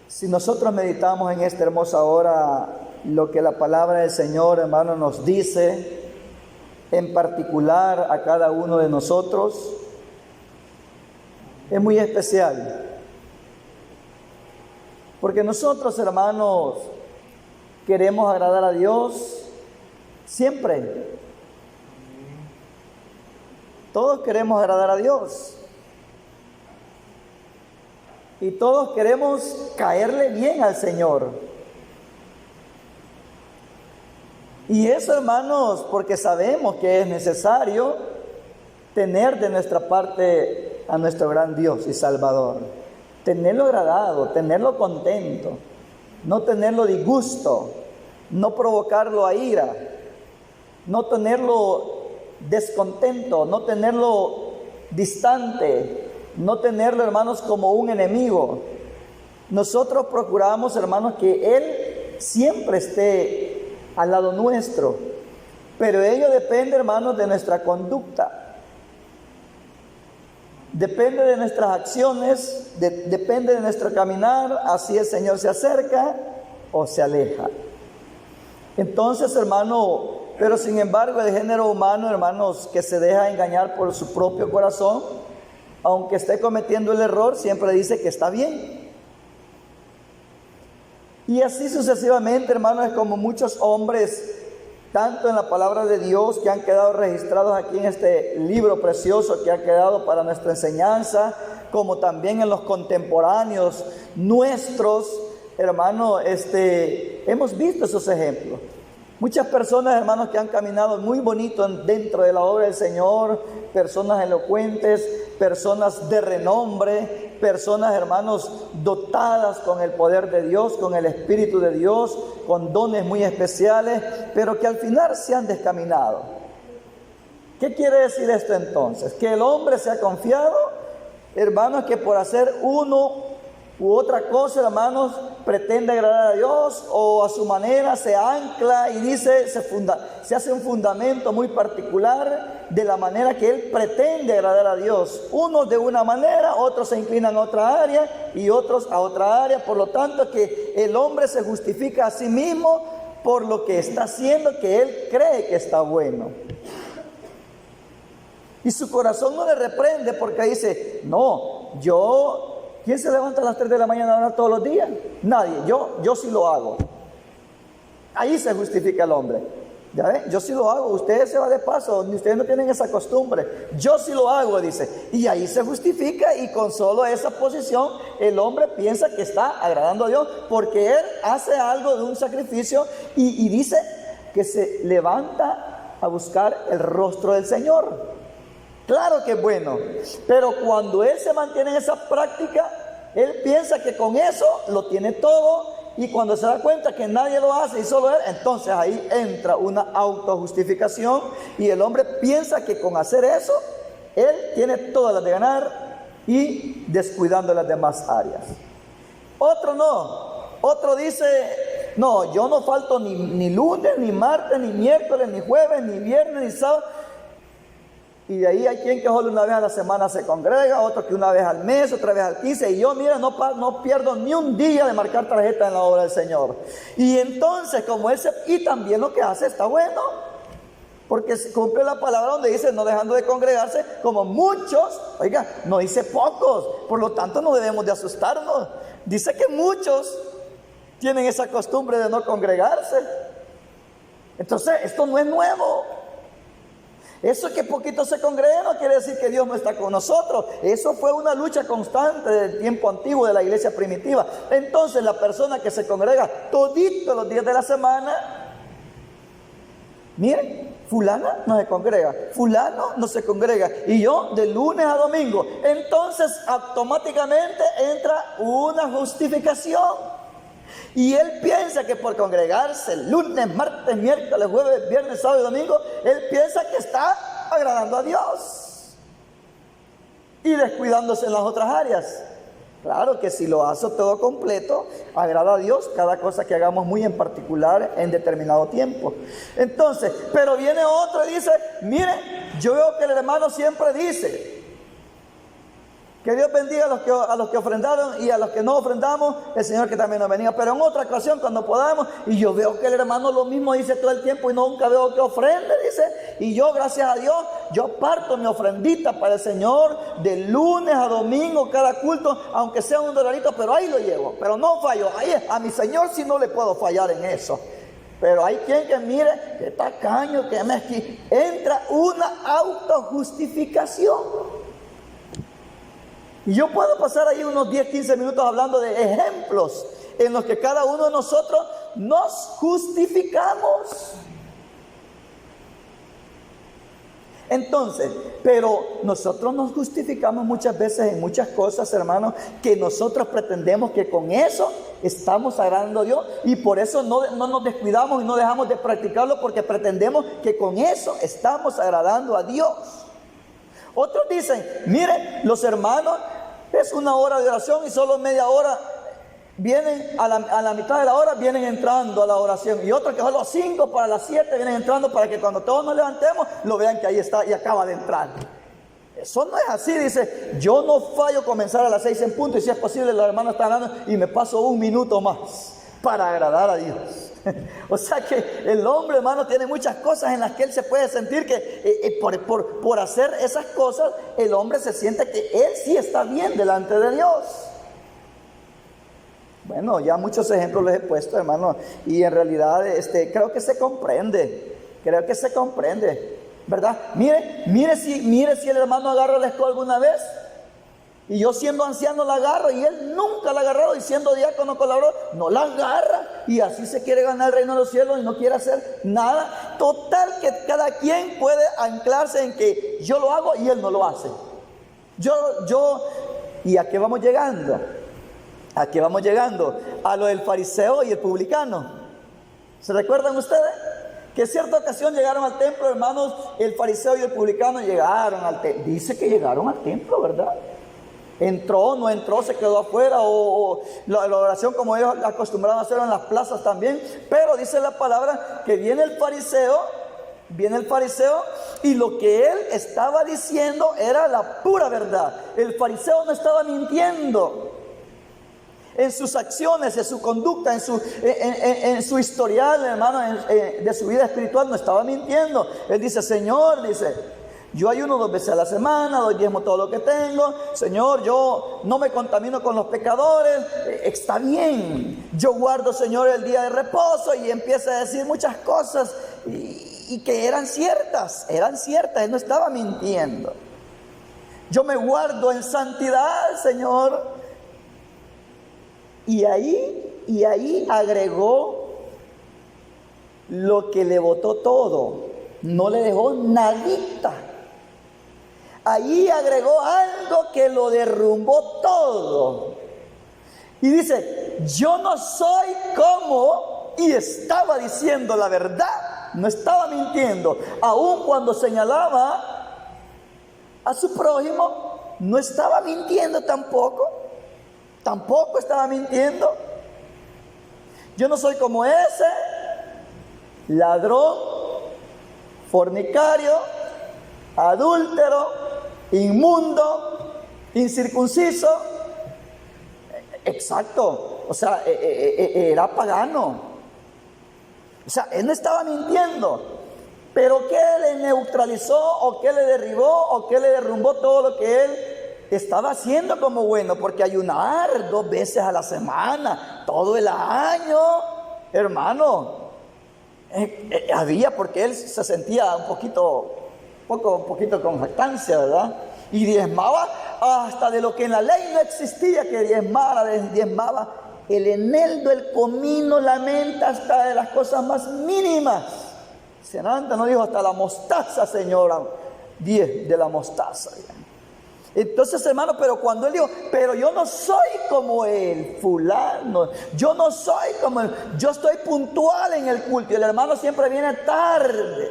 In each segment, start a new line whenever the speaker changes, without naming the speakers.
Si nosotros meditamos en esta hermosa hora lo que la palabra del Señor, hermano, nos dice, en particular a cada uno de nosotros, es muy especial. Porque nosotros, hermanos, queremos agradar a Dios siempre. Todos queremos agradar a Dios. Y todos queremos caerle bien al Señor. Y eso, hermanos, porque sabemos que es necesario tener de nuestra parte a nuestro gran Dios y Salvador. Tenerlo agradado, tenerlo contento, no tenerlo disgusto, no provocarlo a ira, no tenerlo descontento, no tenerlo distante, no tenerlo, hermanos, como un enemigo. Nosotros procuramos, hermanos, que Él siempre esté al lado nuestro, pero ello depende, hermanos, de nuestra conducta. Depende de nuestras acciones, depende de nuestro caminar, así el Señor se acerca o se aleja. Entonces, hermano, pero sin embargo el género humano, hermanos, que se deja engañar por su propio corazón, aunque esté cometiendo el error, siempre dice que está bien. Y así sucesivamente, hermanos, es como muchos hombres, tanto en la palabra de Dios, que han quedado registrados aquí en este libro precioso que ha quedado para nuestra enseñanza, como también en los contemporáneos nuestros, hermanos, hemos visto esos ejemplos. Muchas personas, hermanos, que han caminado muy bonito dentro de la obra del Señor, personas elocuentes, personas de renombre, personas, hermanos, dotadas con el poder de Dios, con el Espíritu de Dios, con dones muy especiales, pero que al final se han descaminado. ¿Qué quiere decir esto entonces? Que el hombre se ha confiado, hermanos, que por hacer uno u otra cosa, hermanos, pretende agradar a Dios, o a su manera se ancla y dice, se hace un fundamento muy particular de la manera que él pretende agradar a Dios. Unos de una manera, otros se inclinan a otra área y otros a otra área. Por lo tanto, que el hombre se justifica a sí mismo por lo que está haciendo, que él cree que está bueno. Y su corazón no le reprende porque dice, no, ¿quién se levanta a las 3 de la mañana a orar todos los días? Nadie, yo sí lo hago. Ahí se justifica el hombre. ¿Ya ven? Yo sí lo hago, ustedes se van de paso, ustedes no tienen esa costumbre. Yo sí lo hago, dice. Y ahí se justifica, y con solo esa posición el hombre piensa que está agradando a Dios, porque él hace algo de un sacrificio y dice que se levanta a buscar el rostro del Señor. Claro que es bueno, pero cuando él se mantiene en esa práctica, él piensa que con eso lo tiene todo, y cuando se da cuenta que nadie lo hace y solo él, entonces ahí entra una autojustificación, y el hombre piensa que con hacer eso, él tiene todas las de ganar y descuidando las demás áreas. Otro no, otro dice, no, yo no falto ni lunes, ni martes, ni miércoles, ni jueves, ni viernes, ni sábado. Y de ahí hay quien que solo una vez a la semana se congrega, otro que una vez al mes, otra vez al 15. Y yo, mira, no pierdo ni un día de marcar tarjeta en la obra del Señor. Y entonces, como y también lo que hace está bueno, porque cumple la palabra donde dice, no dejando de congregarse, como muchos, oiga, no dice pocos, por lo tanto no debemos de asustarnos. Dice que muchos tienen esa costumbre de no congregarse. Entonces, esto no es nuevo. Eso que poquito se congregue no quiere decir que Dios no está con nosotros. Eso fue una lucha constante del tiempo antiguo de la iglesia primitiva. Entonces la persona que se congrega toditos los días de la semana, miren, fulana no se congrega, fulano no se congrega, y yo de lunes a domingo. Entonces automáticamente entra una justificación. Y él piensa que por congregarse lunes, martes, miércoles, jueves, viernes, sábado y domingo, él piensa que está agradando a Dios y descuidándose en las otras áreas. Claro que si lo hace todo completo, agrada a Dios cada cosa que hagamos muy en particular en determinado tiempo. Entonces, pero viene otro y dice, mire, yo veo que el hermano siempre dice, Que Dios bendiga a los que ofrendaron y a los que no ofrendamos, el Señor que también nos bendiga. Pero en otra ocasión, cuando podamos, y yo veo que el hermano lo mismo dice todo el tiempo y nunca veo que ofrende, dice. Y yo, gracias a Dios, yo parto mi ofrendita para el Señor de lunes a domingo, cada culto, aunque sea un dolarito, pero ahí lo llevo. Pero no fallo, ahí a mi Señor sí no le puedo fallar en eso. Pero hay quien que mire, que tacaño, que mezquino. Entra una autojustificación. Y yo puedo pasar ahí unos 10, 15 minutos hablando de ejemplos en los que cada uno de nosotros nos justificamos. Entonces, pero nosotros nos justificamos muchas veces en muchas cosas, hermanos, que nosotros pretendemos que con eso estamos agradando a Dios, y por eso no nos descuidamos y no dejamos de practicarlo, porque pretendemos que con eso estamos agradando a Dios. Otros dicen, miren, los hermanos, es una hora de oración y solo media hora vienen a la mitad de la hora, vienen entrando a la oración. Y otros que son los 5 para las 7 vienen entrando para que cuando todos nos levantemos, lo vean que ahí está y acaba de entrar. Eso no es así, dice, yo no fallo comenzar a las 6 en punto, y si es posible la hermana está hablando y me paso un minuto más para agradar a Dios. O sea que el hombre, hermano, tiene muchas cosas en las que él se puede sentir que por hacer esas cosas, el hombre se siente que él sí está bien delante de Dios. Bueno, ya muchos ejemplos les he puesto, hermano, y en realidad creo que se comprende, ¿verdad? Mire si el hermano agarra la escoba alguna vez. Y yo siendo anciano la agarro, y él nunca la ha agarrado, y siendo diácono colaborador, no la agarra, y así se quiere ganar el reino de los cielos y no quiere hacer nada. Total que cada quien puede anclarse en que yo lo hago y él no lo hace. ¿Y a qué vamos llegando? ¿A qué vamos llegando? A lo del fariseo y el publicano. ¿Se recuerdan ustedes? Que en cierta ocasión llegaron al templo, hermanos, el fariseo y el publicano llegaron al templo. Dice que llegaron al templo, ¿verdad? Entró, no entró, se quedó afuera, o la oración como ellos acostumbraban a hacerlo en las plazas también. Pero dice la palabra que viene el fariseo, y lo que él estaba diciendo era la pura verdad. El fariseo no estaba mintiendo en sus acciones, en su conducta, en su historial, hermano, de su vida espiritual, no estaba mintiendo. Él dice, Señor, dice, yo ayuno 2 veces a la semana, doy diezmo todo lo que tengo. Señor, yo no me contamino con los pecadores. Está bien. Yo guardo, Señor, el día de reposo. Y empieza a decir muchas cosas y que eran ciertas. Él no estaba mintiendo. Yo me guardo en santidad, Señor. Y ahí agregó lo que le botó todo. No le dejó nadita. Ahí agregó algo que lo derrumbó todo. Y dice, yo no soy como, y estaba diciendo la verdad, no estaba mintiendo. Aun cuando señalaba a su prójimo, no estaba mintiendo tampoco estaba mintiendo. Yo no soy como ese ladrón, fornicario, adúltero, inmundo, incircunciso. Exacto, o sea, era pagano. O sea, él no estaba mintiendo. Pero ¿qué le neutralizó, o qué le derribó, o qué le derrumbó todo lo que él estaba haciendo como bueno? Porque ayunar 2 veces a la semana, todo el año, hermano, había, porque él se sentía un poquito con jactancia, ¿verdad? Y diezmaba hasta de lo que en la ley no existía, que diezmaba el eneldo, el comino, la menta, hasta de las cosas más mínimas. Senanta no dijo hasta la mostaza, señora, 10 de la mostaza. Entonces, hermano, pero cuando él dijo, pero yo no soy como el fulano, yo no soy como él, yo estoy puntual en el culto, y el hermano siempre viene tarde.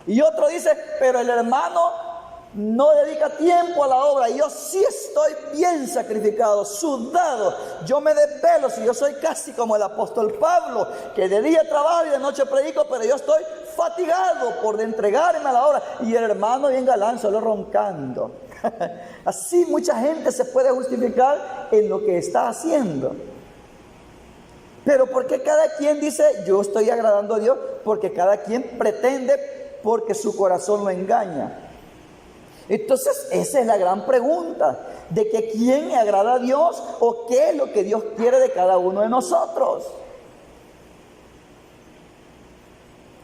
Y otro dice, pero el hermano no dedica tiempo a la obra, y yo sí estoy bien sacrificado, sudado, yo me desvelo, si yo soy casi como el apóstol Pablo, que de día trabajo y de noche predico, pero yo estoy fatigado por entregarme a la obra. Y el hermano bien galán, solo roncando. Así mucha gente se puede justificar en lo que está haciendo. Pero ¿por qué cada quien dice, yo estoy agradando a Dios? Porque cada quien pretende, porque su corazón lo engaña. Entonces, esa es la gran pregunta, de que quién le agrada a Dios o qué es lo que Dios quiere de cada uno de nosotros.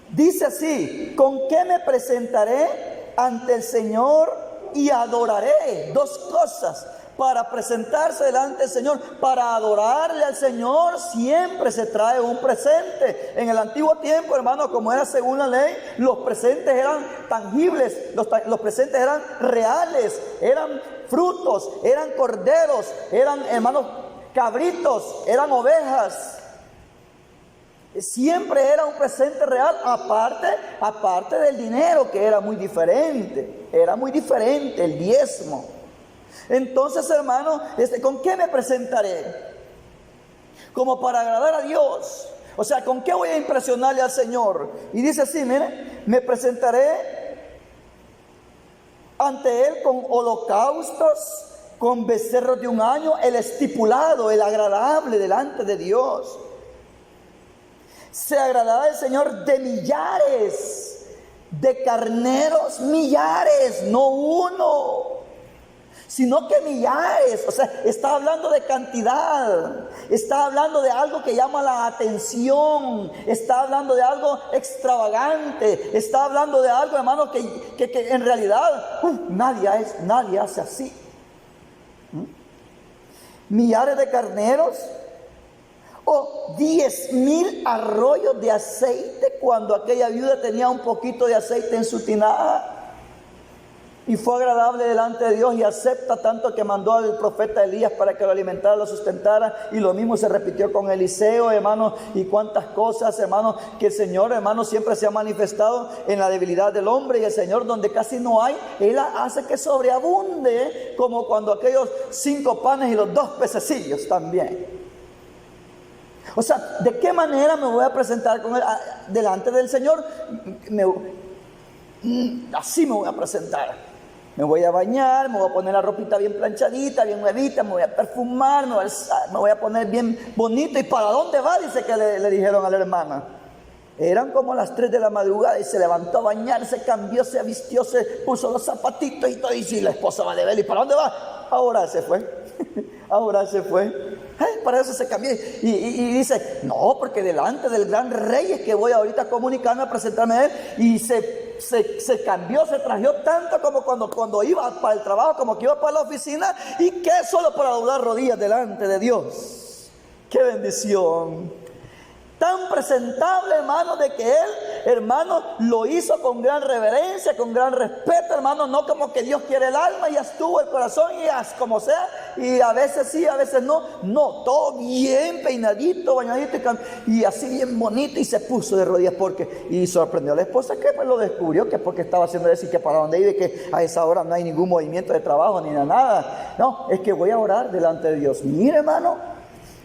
Dice así, ¿con qué me presentaré ante el Señor y adoraré? Dos cosas. Para presentarse delante del Señor, para adorarle al Señor, siempre se trae un presente. En el antiguo tiempo, hermano, como era según la ley, los presentes eran tangibles, los presentes eran reales, eran frutos, eran corderos, eran, hermanos, cabritos, eran ovejas. Siempre era un presente real, aparte del dinero, que era muy diferente el diezmo. Entonces, hermano, ¿con qué me presentaré? Como para agradar a Dios. O sea, ¿con qué voy a impresionarle al Señor? Y dice así, mire, me presentaré ante Él con holocaustos, con becerros de un año, el estipulado, el agradable delante de Dios. Se agradará el Señor de millares, de carneros, millares, no uno, sino que millares. O sea, está hablando de cantidad, está hablando de algo que llama la atención, está hablando de algo extravagante, está hablando de algo, hermano, que en realidad nadie hace así. Millares de carneros, o 10,000 arroyos de aceite, cuando aquella viuda tenía un poquito de aceite en su tinaja. Y fue agradable delante de Dios y acepta, tanto que mandó al profeta Elías para que lo alimentara, lo sustentara. Y lo mismo se repitió con Eliseo, hermano. Y cuántas cosas, hermano, que el Señor, hermano, siempre se ha manifestado en la debilidad del hombre. Y el Señor, donde casi no hay, Él hace que sobreabunde, como cuando aquellos 5 panes y los 2 pececillos también. O sea, ¿de qué manera me voy a presentar con él delante del Señor? Así me voy a presentar. Me voy a bañar, me voy a poner la ropita bien planchadita, bien nuevita, me voy a perfumar, me voy a poner bien bonito. ¿Y para dónde va? Dice que le dijeron a la hermana. Eran como las 3 de la madrugada y se levantó a bañar, se cambió, se vistió, se puso los zapatitos y todo. Y si la esposa va de ver, ¿y para dónde va? Ahora se fue. Ahora se fue. Para eso se cambió. Y dice, no, porque delante del gran rey es que voy ahorita a comunicarme, a presentarme a él. Y se cambió, se trajeó tanto como cuando iba para el trabajo, como que iba para la oficina. Y que solo para doblar rodillas delante de Dios. ¡Qué bendición! Tan presentable, hermano, de que él, hermano, lo hizo con gran reverencia, con gran respeto, hermano, no como que Dios quiere el alma y estuvo el corazón y haz como sea, y a veces sí, a veces no, todo bien peinadito, bañadito y así bien bonito, y se puso de rodillas y sorprendió a la esposa, que pues lo descubrió, que porque estaba haciendo eso y que para donde iba y que a esa hora no hay ningún movimiento de trabajo ni nada. No, es que voy a orar delante de Dios. Mire, hermano.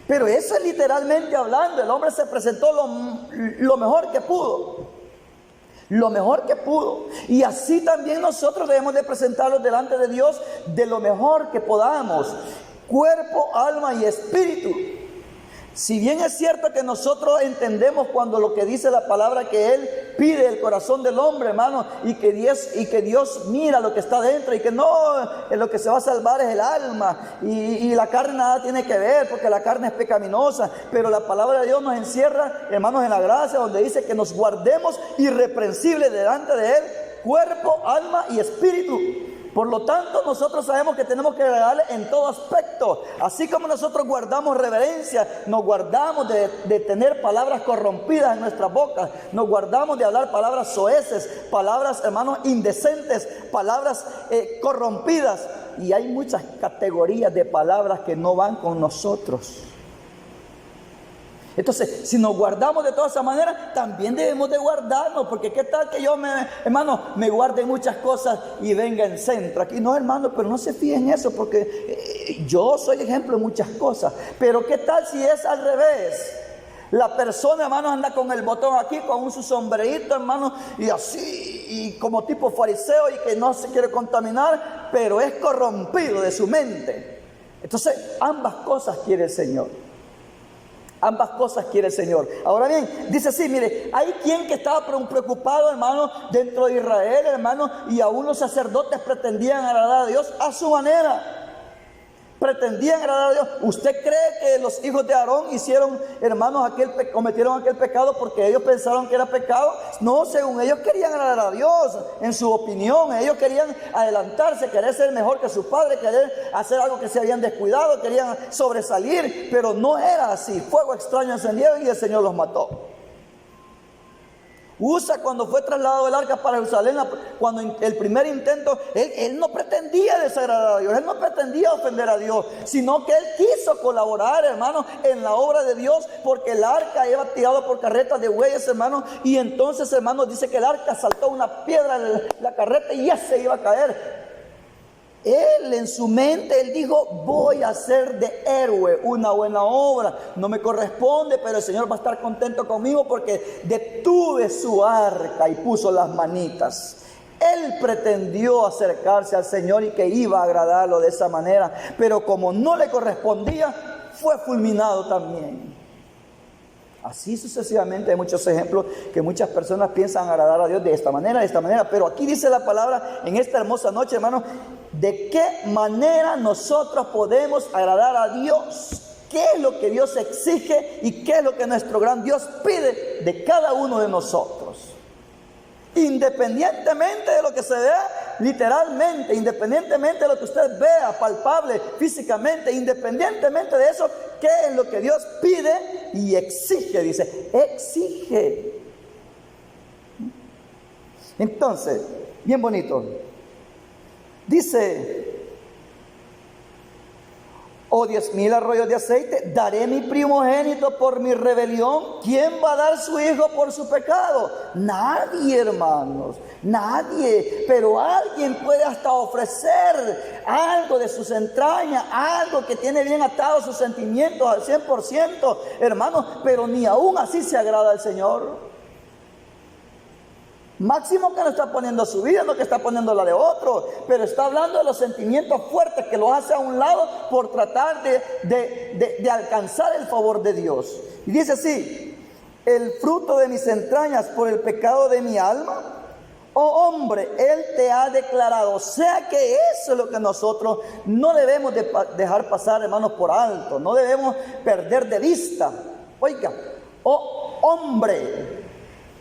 Pero eso es literalmente hablando, el hombre se presentó lo mejor que pudo. Lo mejor que pudo. Y así también nosotros debemos de presentarnos delante de Dios de lo mejor que podamos. Cuerpo, alma y espíritu. Si bien es cierto que nosotros entendemos cuando lo que dice la palabra, que Él pide el corazón del hombre, hermano, y que Dios mira lo que está dentro, y que no, lo que se va a salvar es el alma, y la carne nada tiene que ver, porque la carne es pecaminosa, pero la palabra de Dios nos encierra, hermanos, en la gracia, donde dice que nos guardemos irreprensibles delante de Él, cuerpo, alma y espíritu. Por lo tanto, nosotros sabemos que tenemos que agradarle en todo aspecto. Así como nosotros guardamos reverencia, nos guardamos de tener palabras corrompidas en nuestras bocas, nos guardamos de hablar palabras soeces, palabras, hermanos, indecentes, palabras corrompidas. Y hay muchas categorías de palabras que no van con nosotros. Entonces, si nos guardamos de toda esa manera, también debemos de guardarnos, porque qué tal que yo, me guarde muchas cosas y venga en centro. Aquí no, hermano, pero no se fíen en eso, porque yo soy ejemplo de muchas cosas. Pero qué tal si es al revés. La persona, hermanos, anda con el botón aquí, con su sombrerito, hermanos, y así, y como tipo fariseo, y que no se quiere contaminar, pero es corrompido de su mente. Entonces, ambas cosas quiere el Señor. Ambas cosas quiere el Señor. Ahora bien, dice así, mire, hay quien que estaba preocupado, hermano, dentro de Israel, hermano, y aún los sacerdotes pretendían agradar a Dios a su manera. Pretendían agradar a Dios. ¿Usted cree que los hijos de Aarón hicieron, hermanos, cometieron aquel pecado porque ellos pensaron que era pecado? No, según ellos querían agradar a Dios, en su opinión. Ellos querían adelantarse, querer ser mejor que sus padres, querer hacer algo que se habían descuidado, querían sobresalir, pero no era así. Fuego extraño encendieron y el Señor los mató. Usa, cuando fue trasladado el arca para Jerusalén, cuando el primer intento, él no pretendía desagradar a Dios, él no pretendía ofender a Dios, sino que él quiso colaborar, hermanos, en la obra de Dios, porque el arca iba tirado por carretas de bueyes, hermanos, y entonces, hermanos, dice que el arca saltó una piedra en la carreta y ya se iba a caer. Él en su mente, él dijo, voy a hacer de héroe una buena obra. No me corresponde, pero el Señor va a estar contento conmigo porque detuve su arca y puso las manitas. Él pretendió acercarse al Señor y que iba a agradarlo de esa manera, pero como no le correspondía, fue fulminado también. Así sucesivamente hay muchos ejemplos que muchas personas piensan agradar a Dios de esta manera, pero aquí dice la palabra en esta hermosa noche, hermanos, de qué manera nosotros podemos agradar a Dios, qué es lo que Dios exige y qué es lo que nuestro gran Dios pide de cada uno de nosotros. Independientemente de lo que se vea literalmente, independientemente de lo que usted vea palpable físicamente, independientemente de eso, ¿qué es lo que Dios pide y exige? Dice, exige. Entonces, bien bonito. Dice, o 10,000 arroyos de aceite, daré mi primogénito por mi rebelión. ¿Quién va a dar su hijo por su pecado? Nadie, hermanos, nadie. Pero alguien puede hasta ofrecer algo de sus entrañas, algo que tiene bien atados sus sentimientos al 100%, hermanos, pero ni aún así se agrada al Señor. Máximo que no está poniendo su vida, no que está poniendo la de otro, pero está hablando de los sentimientos fuertes que los hace a un lado por tratar de alcanzar el favor de Dios. Y dice así, el fruto de mis entrañas por el pecado de mi alma, oh hombre, Él te ha declarado. O sea que eso es lo que nosotros no debemos de dejar pasar, hermanos, por alto, no debemos perder de vista. Oiga, oh hombre,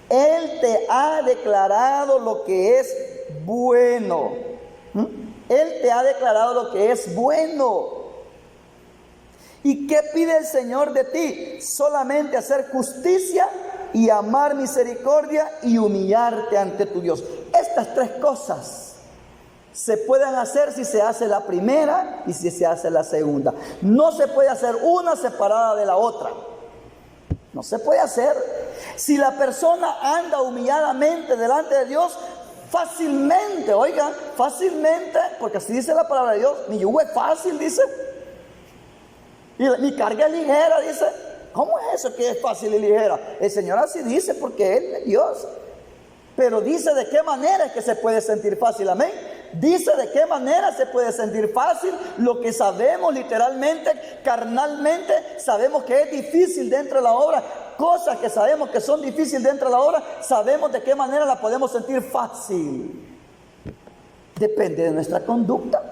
Él te ha declarado lo que es bueno. Él te ha declarado lo que es bueno. ¿Y qué pide el Señor de ti? Solamente hacer justicia y amar misericordia y humillarte ante tu Dios. Estas tres cosas se pueden hacer si se hace la primera y si se hace la segunda. No se puede hacer una separada de la otra. No se puede hacer. Si la persona anda humilladamente delante de Dios, fácilmente, oigan, fácilmente, porque así dice la palabra de Dios, mi yugo es fácil, dice, y mi carga es ligera, dice. ¿Cómo es eso que es fácil y ligera? El Señor así dice porque Él es Dios. Pero dice de qué manera es que se puede sentir fácil, amén. Dice de qué manera se puede sentir fácil lo que sabemos literalmente, carnalmente, sabemos que es difícil dentro de la obra. Cosas que sabemos que son difíciles dentro de la obra, sabemos de qué manera la podemos sentir fácil. Depende de nuestra conducta.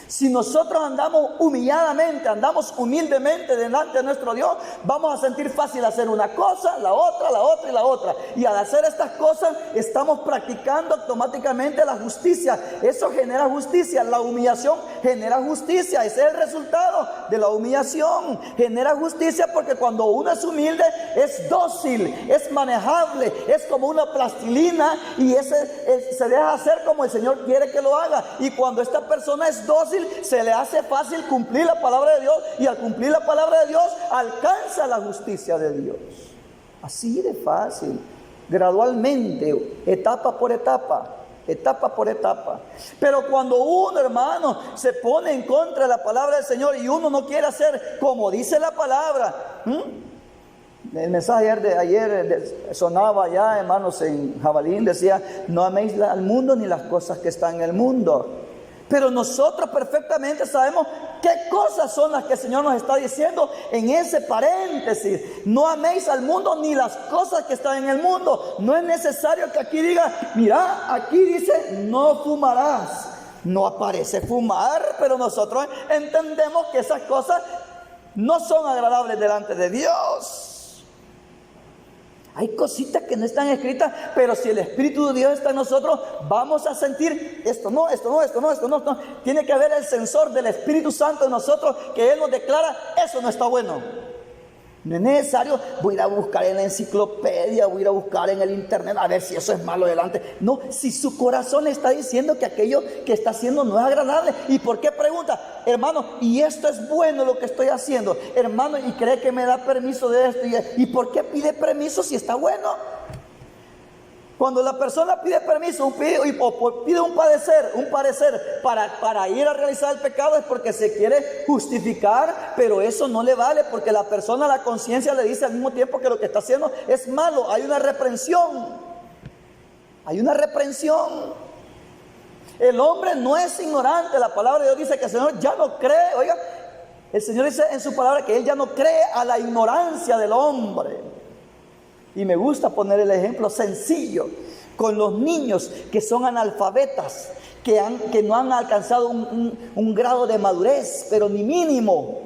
Si nosotros andamos humilladamente, andamos humildemente delante de nuestro Dios, vamos a sentir fácil hacer una cosa, la otra y la otra. Y al hacer estas cosas, estamos practicando automáticamente la justicia. Eso genera justicia. La humillación genera justicia. Ese es el resultado de la humillación. Genera justicia porque cuando uno es humilde, es dócil, es manejable, es como una plastilina y se deja hacer como el Señor quiere que lo haga. Y cuando esta persona es dócil, se le hace fácil cumplir la palabra de Dios, y al cumplir la palabra de Dios alcanza la justicia de Dios. Así de fácil, gradualmente, etapa por etapa. Pero cuando uno, hermano, se pone en contra de la palabra del Señor y uno no quiere hacer como dice la palabra, El mensaje ayer sonaba ya, hermanos, en Jabalín, decía: no améis al mundo ni las cosas que están en el mundo. Pero nosotros perfectamente sabemos qué cosas son las que el Señor nos está diciendo en ese paréntesis. No améis al mundo ni las cosas que están en el mundo. No es necesario que aquí diga: mira, aquí dice no fumarás. No aparece fumar, pero nosotros entendemos que esas cosas no son agradables delante de Dios. Hay cositas que no están escritas, pero si el Espíritu de Dios está en nosotros, vamos a sentir esto no. Tiene que haber el sensor del Espíritu Santo en nosotros, que Él nos declara: eso no está bueno. No es necesario, voy a ir a buscar en la enciclopedia, voy a ir a buscar en el internet a ver si eso es malo delante. No, si su corazón le está diciendo que aquello que está haciendo no es agradable. ¿Y por qué pregunta? Hermano, ¿y esto es bueno lo que estoy haciendo? Hermano, ¿y cree que me da permiso de esto? ¿Y por qué pide permiso si está bueno? Cuando la persona pide permiso o pide un parecer para ir a realizar el pecado, es porque se quiere justificar, pero eso no le vale, porque la persona, la conciencia le dice al mismo tiempo que lo que está haciendo es malo. Hay una reprensión. El hombre no es ignorante. La palabra de Dios dice que el Señor ya no cree. Oiga, el Señor dice en su palabra que Él ya no cree a la ignorancia del hombre. Y me gusta poner el ejemplo sencillo con los niños que son analfabetas, que no han alcanzado un grado de madurez, pero ni mínimo.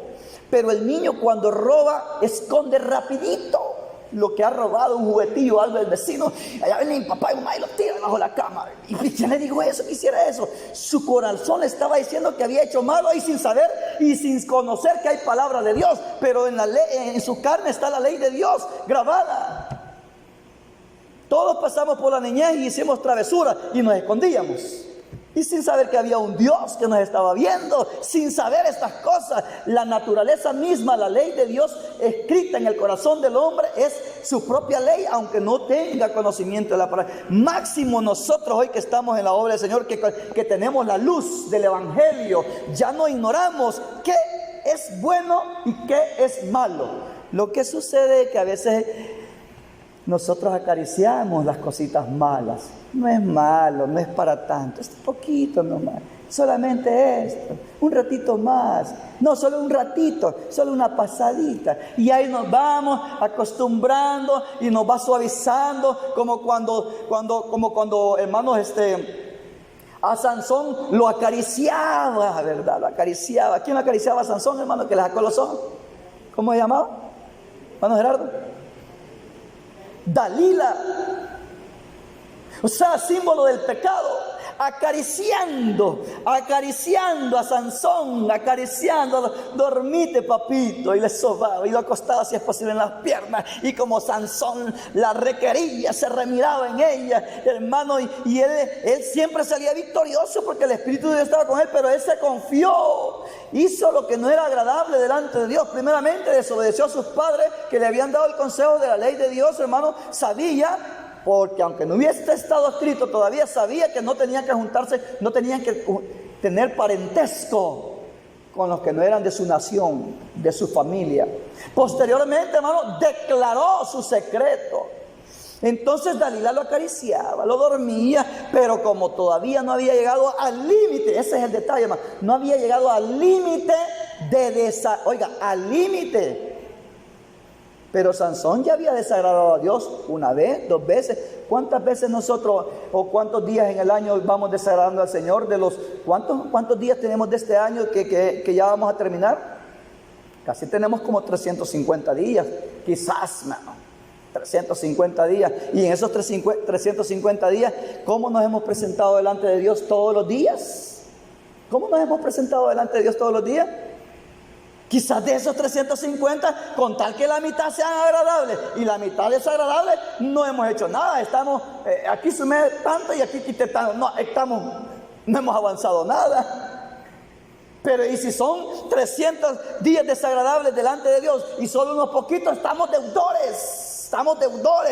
Pero el niño, cuando roba, esconde rapidito lo que ha robado, un juguetillo o algo del vecino. Allá viene mi papá y mamá y lo tira bajo la cama. ¿Y quién le dijo eso? Quisiera eso. Su corazón le estaba diciendo que había hecho malo, y sin saber y sin conocer que hay palabra de Dios. Pero en su carne está la ley de Dios grabada. Todos pasamos por la niñez y hicimos travesuras y nos escondíamos. Y sin saber que había un Dios que nos estaba viendo, sin saber estas cosas. La naturaleza misma, la ley de Dios escrita en el corazón del hombre, es su propia ley, aunque no tenga conocimiento de la palabra. Máximo nosotros hoy que estamos en la obra del Señor, que tenemos la luz del Evangelio, ya no ignoramos qué es bueno y qué es malo. Lo que sucede es que a veces nosotros acariciamos las cositas malas. No es malo, no es para tanto, es poquito nomás, solamente esto, un ratito más, no solo un ratito, solo una pasadita, y ahí nos vamos acostumbrando y nos va suavizando, como cuando hermanos, a Sansón lo acariciaba, ¿verdad? Lo acariciaba. ¿Quién lo acariciaba a Sansón, hermano, que le sacó los ojos? ¿Cómo se llamaba? Hermano Gerardo. Dalila. O sea, símbolo del pecado, acariciando a Sansón, dormite papito, y le sobaba y lo acostaba si es posible en las piernas, y como Sansón la requería, se remiraba en ella, hermano, y él siempre salía victorioso porque el Espíritu de Dios estaba con él, pero él se confió, hizo lo que no era agradable delante de Dios. Primeramente desobedeció a sus padres que le habían dado el consejo de la ley de Dios, hermano. Sabía, porque aunque no hubiese estado escrito, todavía sabía que no tenían que juntarse, no tenían que tener parentesco con los que no eran de su nación, de su familia. Posteriormente, hermano, declaró su secreto. Entonces Dalila lo acariciaba, lo dormía, pero como todavía no había llegado al límite, ese es el detalle, hermano, no había llegado al límite al límite. Pero Sansón ya había desagradado a Dios una vez, 2 veces. ¿Cuántas veces nosotros, o cuántos días en el año vamos desagradando al Señor? ¿Cuántos días tenemos de este año que ya vamos a terminar? Casi tenemos como 350 días, quizás, hermano, 350 días. Y en esos 350 días, ¿cómo nos hemos presentado delante de Dios todos los días? ¿Cómo nos hemos presentado delante de Dios todos los días? Quizás de esos 350, con tal que la mitad sean agradables y la mitad desagradable, no hemos hecho nada. Estamos, aquí sumé tanto y aquí quité tanto. No hemos avanzado nada. Pero y si son 300 días desagradables delante de Dios y solo unos poquitos, estamos deudores,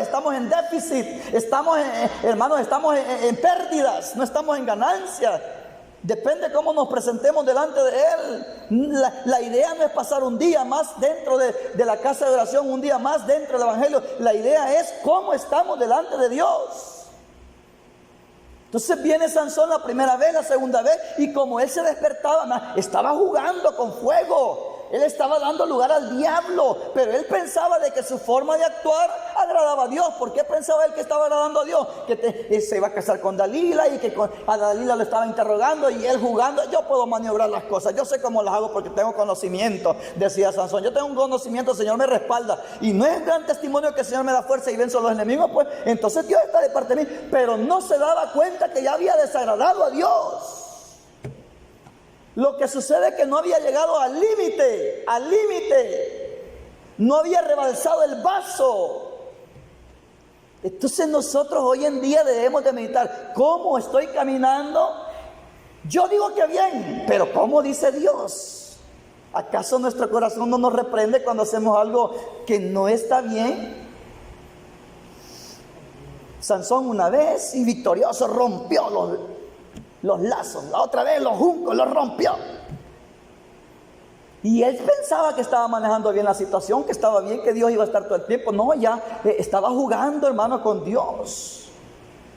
estamos en déficit, hermanos, estamos en pérdidas, no estamos en ganancias. Depende cómo nos presentemos delante de Él. La idea no es pasar un día más dentro de la casa de oración, un día más dentro del Evangelio. La idea es cómo estamos delante de Dios. Entonces viene Sansón la primera vez, la segunda vez, y como él se despertaba, estaba jugando con fuego. Él estaba dando lugar al diablo, pero él pensaba de que su forma de actuar agradaba a Dios. ¿Por qué pensaba él que estaba agradando a Dios? Que se iba a casar con Dalila y que a Dalila lo estaba interrogando y él jugando. Yo puedo maniobrar las cosas, yo sé cómo las hago porque tengo conocimiento, decía Sansón. Yo tengo un conocimiento, el Señor me respalda. Y no es gran testimonio que el Señor me da fuerza y venzo a los enemigos, pues entonces Dios está de parte de mí. Pero no se daba cuenta que ya había desagradado a Dios. Lo que sucede es que no había llegado al límite, no había rebalsado el vaso. Entonces nosotros hoy en día debemos de meditar, ¿cómo estoy caminando? Yo digo que bien, pero ¿cómo dice Dios? ¿Acaso nuestro corazón no nos reprende cuando hacemos algo que no está bien? Sansón una vez y victorioso rompió los lazos, la otra vez los juncos los rompió. Y él pensaba que estaba manejando bien la situación, que estaba bien, que Dios iba a estar todo el tiempo. No, ya estaba jugando, hermano, con Dios,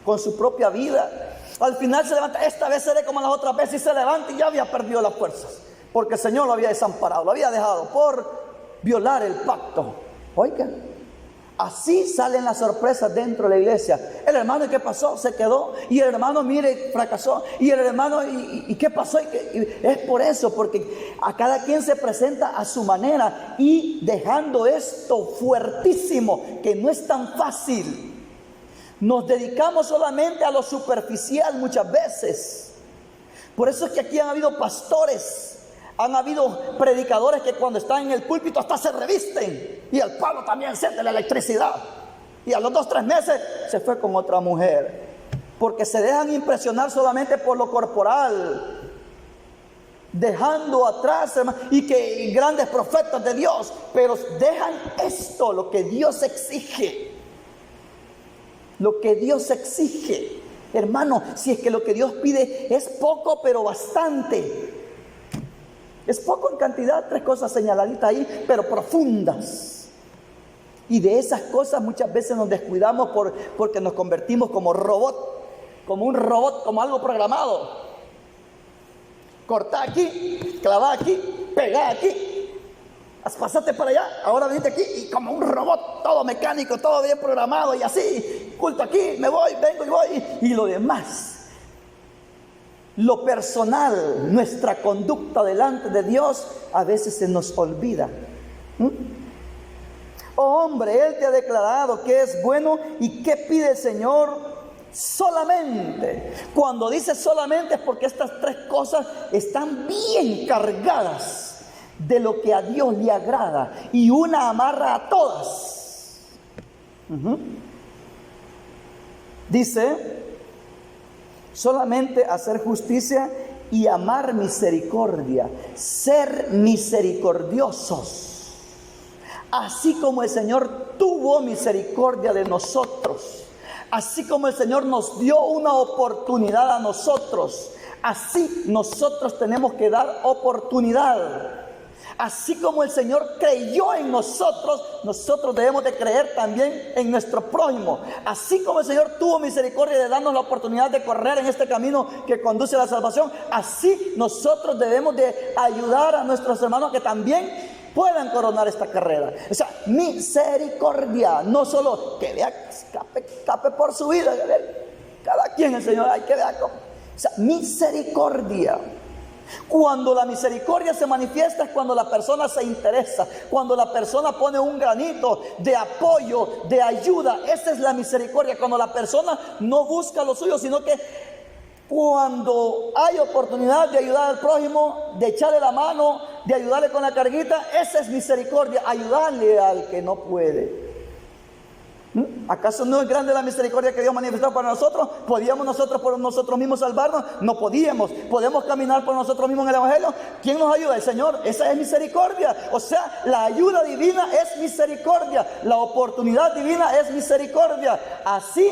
con su propia vida. Al final se levanta, esta vez seré como las otras veces, y se levanta y ya había perdido las fuerzas, porque el Señor lo había desamparado, lo había dejado por violar el pacto. Oigan, así salen las sorpresas dentro de la iglesia. El hermano, ¿y qué pasó? Se quedó. Y el hermano, mire, fracasó. Y el hermano, ¿y qué pasó? Y es por eso, porque a cada quien se presenta a su manera. Y dejando esto fuertísimo, que no es tan fácil. Nos dedicamos solamente a lo superficial muchas veces. Por eso es que aquí han habido pastores, han habido predicadores que cuando están en el púlpito hasta se revisten y el pueblo también siente la electricidad, y a los 2-3 meses se fue con otra mujer, porque se dejan impresionar solamente por lo corporal, dejando atrás, hermano, y que grandes profetas de Dios, pero dejan esto, lo que Dios exige, hermano. Si es que lo que Dios pide es poco pero bastante. Es poco en cantidad, 3 cosas señaladitas ahí, pero profundas. Y de esas cosas muchas veces nos descuidamos porque nos convertimos como robot, como un robot, como algo programado. Cortá aquí, clavá aquí, pegá aquí, pasate para allá, ahora venite aquí, y como un robot, todo mecánico, todo bien programado, y así, culto aquí, me voy, vengo y voy, y lo demás. Lo personal, nuestra conducta delante de Dios, a veces se nos olvida. Oh hombre, Él te ha declarado que es bueno, y ¿qué pide el Señor? Solamente. Cuando dice solamente es porque estas 3 cosas están bien cargadas de lo que a Dios le agrada, y una amarra a todas. Dice, solamente hacer justicia y amar misericordia, ser misericordiosos, así como el Señor tuvo misericordia de nosotros, así como el Señor nos dio una oportunidad a nosotros, así nosotros tenemos que dar oportunidad. Así como el Señor creyó en nosotros, nosotros debemos de creer también en nuestro prójimo. Así como el Señor tuvo misericordia de darnos la oportunidad de correr en este camino que conduce a la salvación, así nosotros debemos de ayudar a nuestros hermanos que también puedan coronar esta carrera. O sea, misericordia, no solo que vea, escape por su vida, cada quien el Señor, hay que ver cómo. O sea, misericordia. Cuando la misericordia se manifiesta es cuando la persona se interesa, cuando la persona pone un granito de apoyo, de ayuda. Esa es la misericordia, cuando la persona no busca lo suyo, sino que cuando hay oportunidad de ayudar al prójimo, de echarle la mano, de ayudarle con la carguita, esa es misericordia, ayudarle al que no puede. ¿Acaso no es grande la misericordia que Dios manifestó para nosotros? ¿Podíamos nosotros por nosotros mismos salvarnos? No podíamos. ¿Podemos caminar por nosotros mismos en el Evangelio? ¿Quién nos ayuda? El Señor. Esa es misericordia. O sea, la ayuda divina es misericordia. La oportunidad divina es misericordia. Así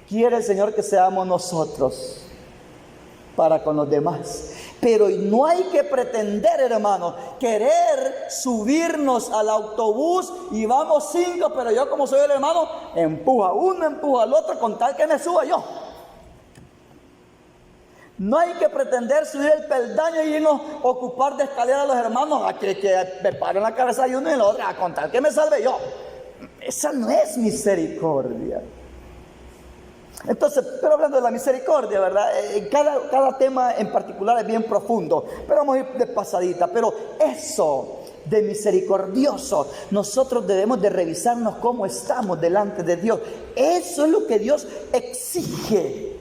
quiere el Señor que seamos nosotros. para con los demás. Pero no hay que pretender, hermano, querer subirnos al autobús y vamos 5, pero yo como soy el hermano, empuja uno, empuja al otro con tal que me suba yo. No hay que pretender subir el peldaño y irnos a ocupar de escalera a los hermanos a que me paren la cabeza de uno y el otro, a contar que me salve yo. Esa no es misericordia. Entonces, pero hablando de la misericordia, ¿verdad? Cada tema en particular es bien profundo, pero vamos a ir de pasadita. Pero eso de misericordioso, nosotros debemos de revisarnos cómo estamos delante de Dios. Eso es lo que Dios exige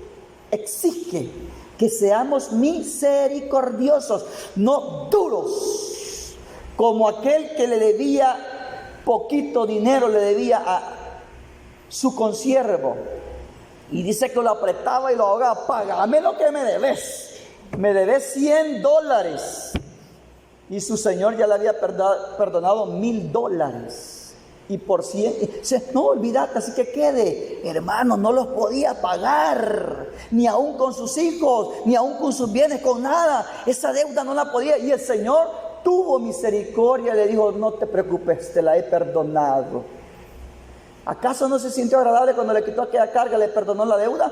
que seamos misericordiosos, no duros, como aquel que le debía poquito dinero, le debía a su consiervo. Y dice que lo apretaba y lo ahogaba. Págame lo que me debes. Me debes $100. Y su señor ya le había perdonado $1,000. Y por 100, dice, no, olvídate, así que quede. Hermano, no los podía pagar. Ni aún con sus hijos, ni aún con sus bienes, con nada. Esa deuda no la podía. Y el Señor tuvo misericordia. Le dijo, no te preocupes, te la he perdonado. ¿Acaso no se sintió agradable cuando le quitó aquella carga, le perdonó la deuda?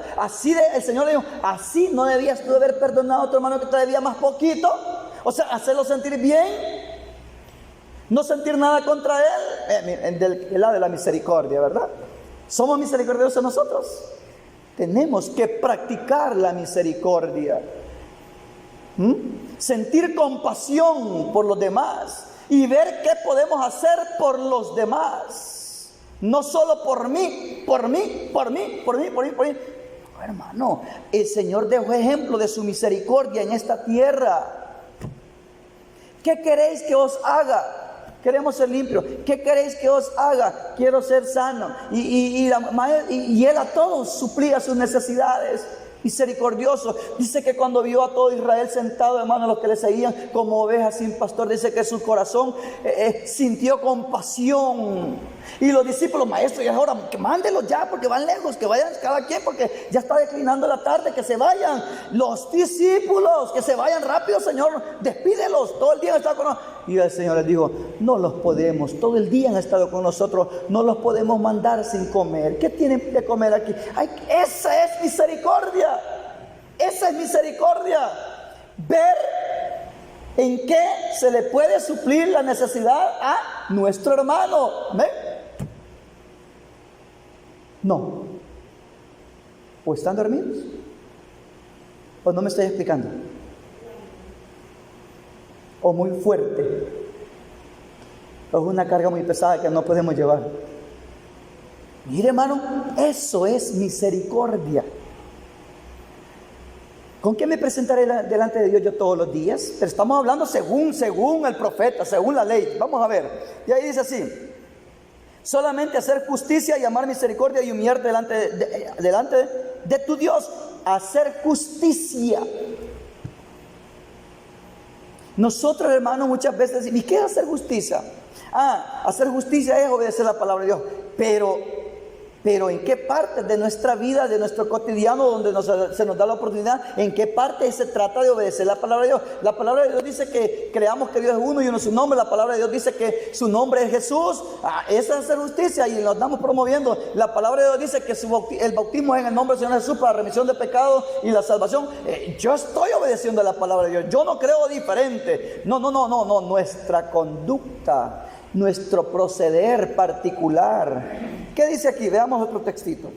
El Señor le dijo, así no debías tú haber perdonado a tu hermano que te debía más poquito. O sea, hacerlo sentir bien, no sentir nada contra él, del lado de la misericordia, ¿verdad? ¿Somos misericordiosos nosotros? Tenemos que practicar la misericordia. Sentir compasión por los demás y ver qué podemos hacer por los demás. No solo por mí. Hermano, el Señor dejó ejemplo de su misericordia en esta tierra. ¿Qué queréis que os haga? Queremos ser limpios. ¿Qué queréis que os haga? Quiero ser sano. Y Él a todos suplía sus necesidades. Misericordioso. Dice que cuando vio a todo Israel sentado, hermano, los que le seguían como ovejas sin pastor, dice que su corazón sintió compasión. Y los discípulos, maestro, y ahora que mándelos ya, porque van lejos, que vayan cada quien, porque ya está declinando la tarde, que se vayan. Los discípulos, que se vayan rápido, Señor, despídelos, todo el día han estado con nosotros. Y el Señor les dijo, no los podemos, todo el día han estado con nosotros, no los podemos mandar sin comer. ¿Qué tienen de comer aquí? Ay, esa es misericordia, esa es misericordia. Ver en qué se le puede suplir la necesidad a nuestro hermano. ¿Ve? No. ¿O están dormidos? ¿O no me estoy explicando? ¿O muy fuerte? ¿O es una carga muy pesada que no podemos llevar? Mire, hermano, eso es misericordia. ¿Con qué me presentaré delante de Dios yo todos los días? Pero estamos hablando según el profeta, según la ley. Vamos a ver. Y ahí dice así: solamente hacer justicia y amar misericordia y humillarte delante de tu Dios. Hacer justicia. Nosotros, hermanos, muchas veces decimos, ¿y qué es hacer justicia? Hacer justicia es obedecer la palabra de Dios. Pero ¿en qué parte de nuestra vida, de nuestro cotidiano, donde se nos da la oportunidad, en qué parte se trata de obedecer la palabra de Dios? La palabra de Dios dice que creamos que Dios es uno y uno es su nombre. La palabra de Dios dice que su nombre es Jesús. Esa es hacer justicia y lo estamos promoviendo. La palabra de Dios dice que el bautismo es en el nombre del Señor Jesús para remisión de pecados y la salvación. Yo estoy obedeciendo la palabra de Dios. Yo no creo diferente. No. Nuestra conducta, nuestro proceder particular. ¿Qué dice aquí? Veamos otro textito.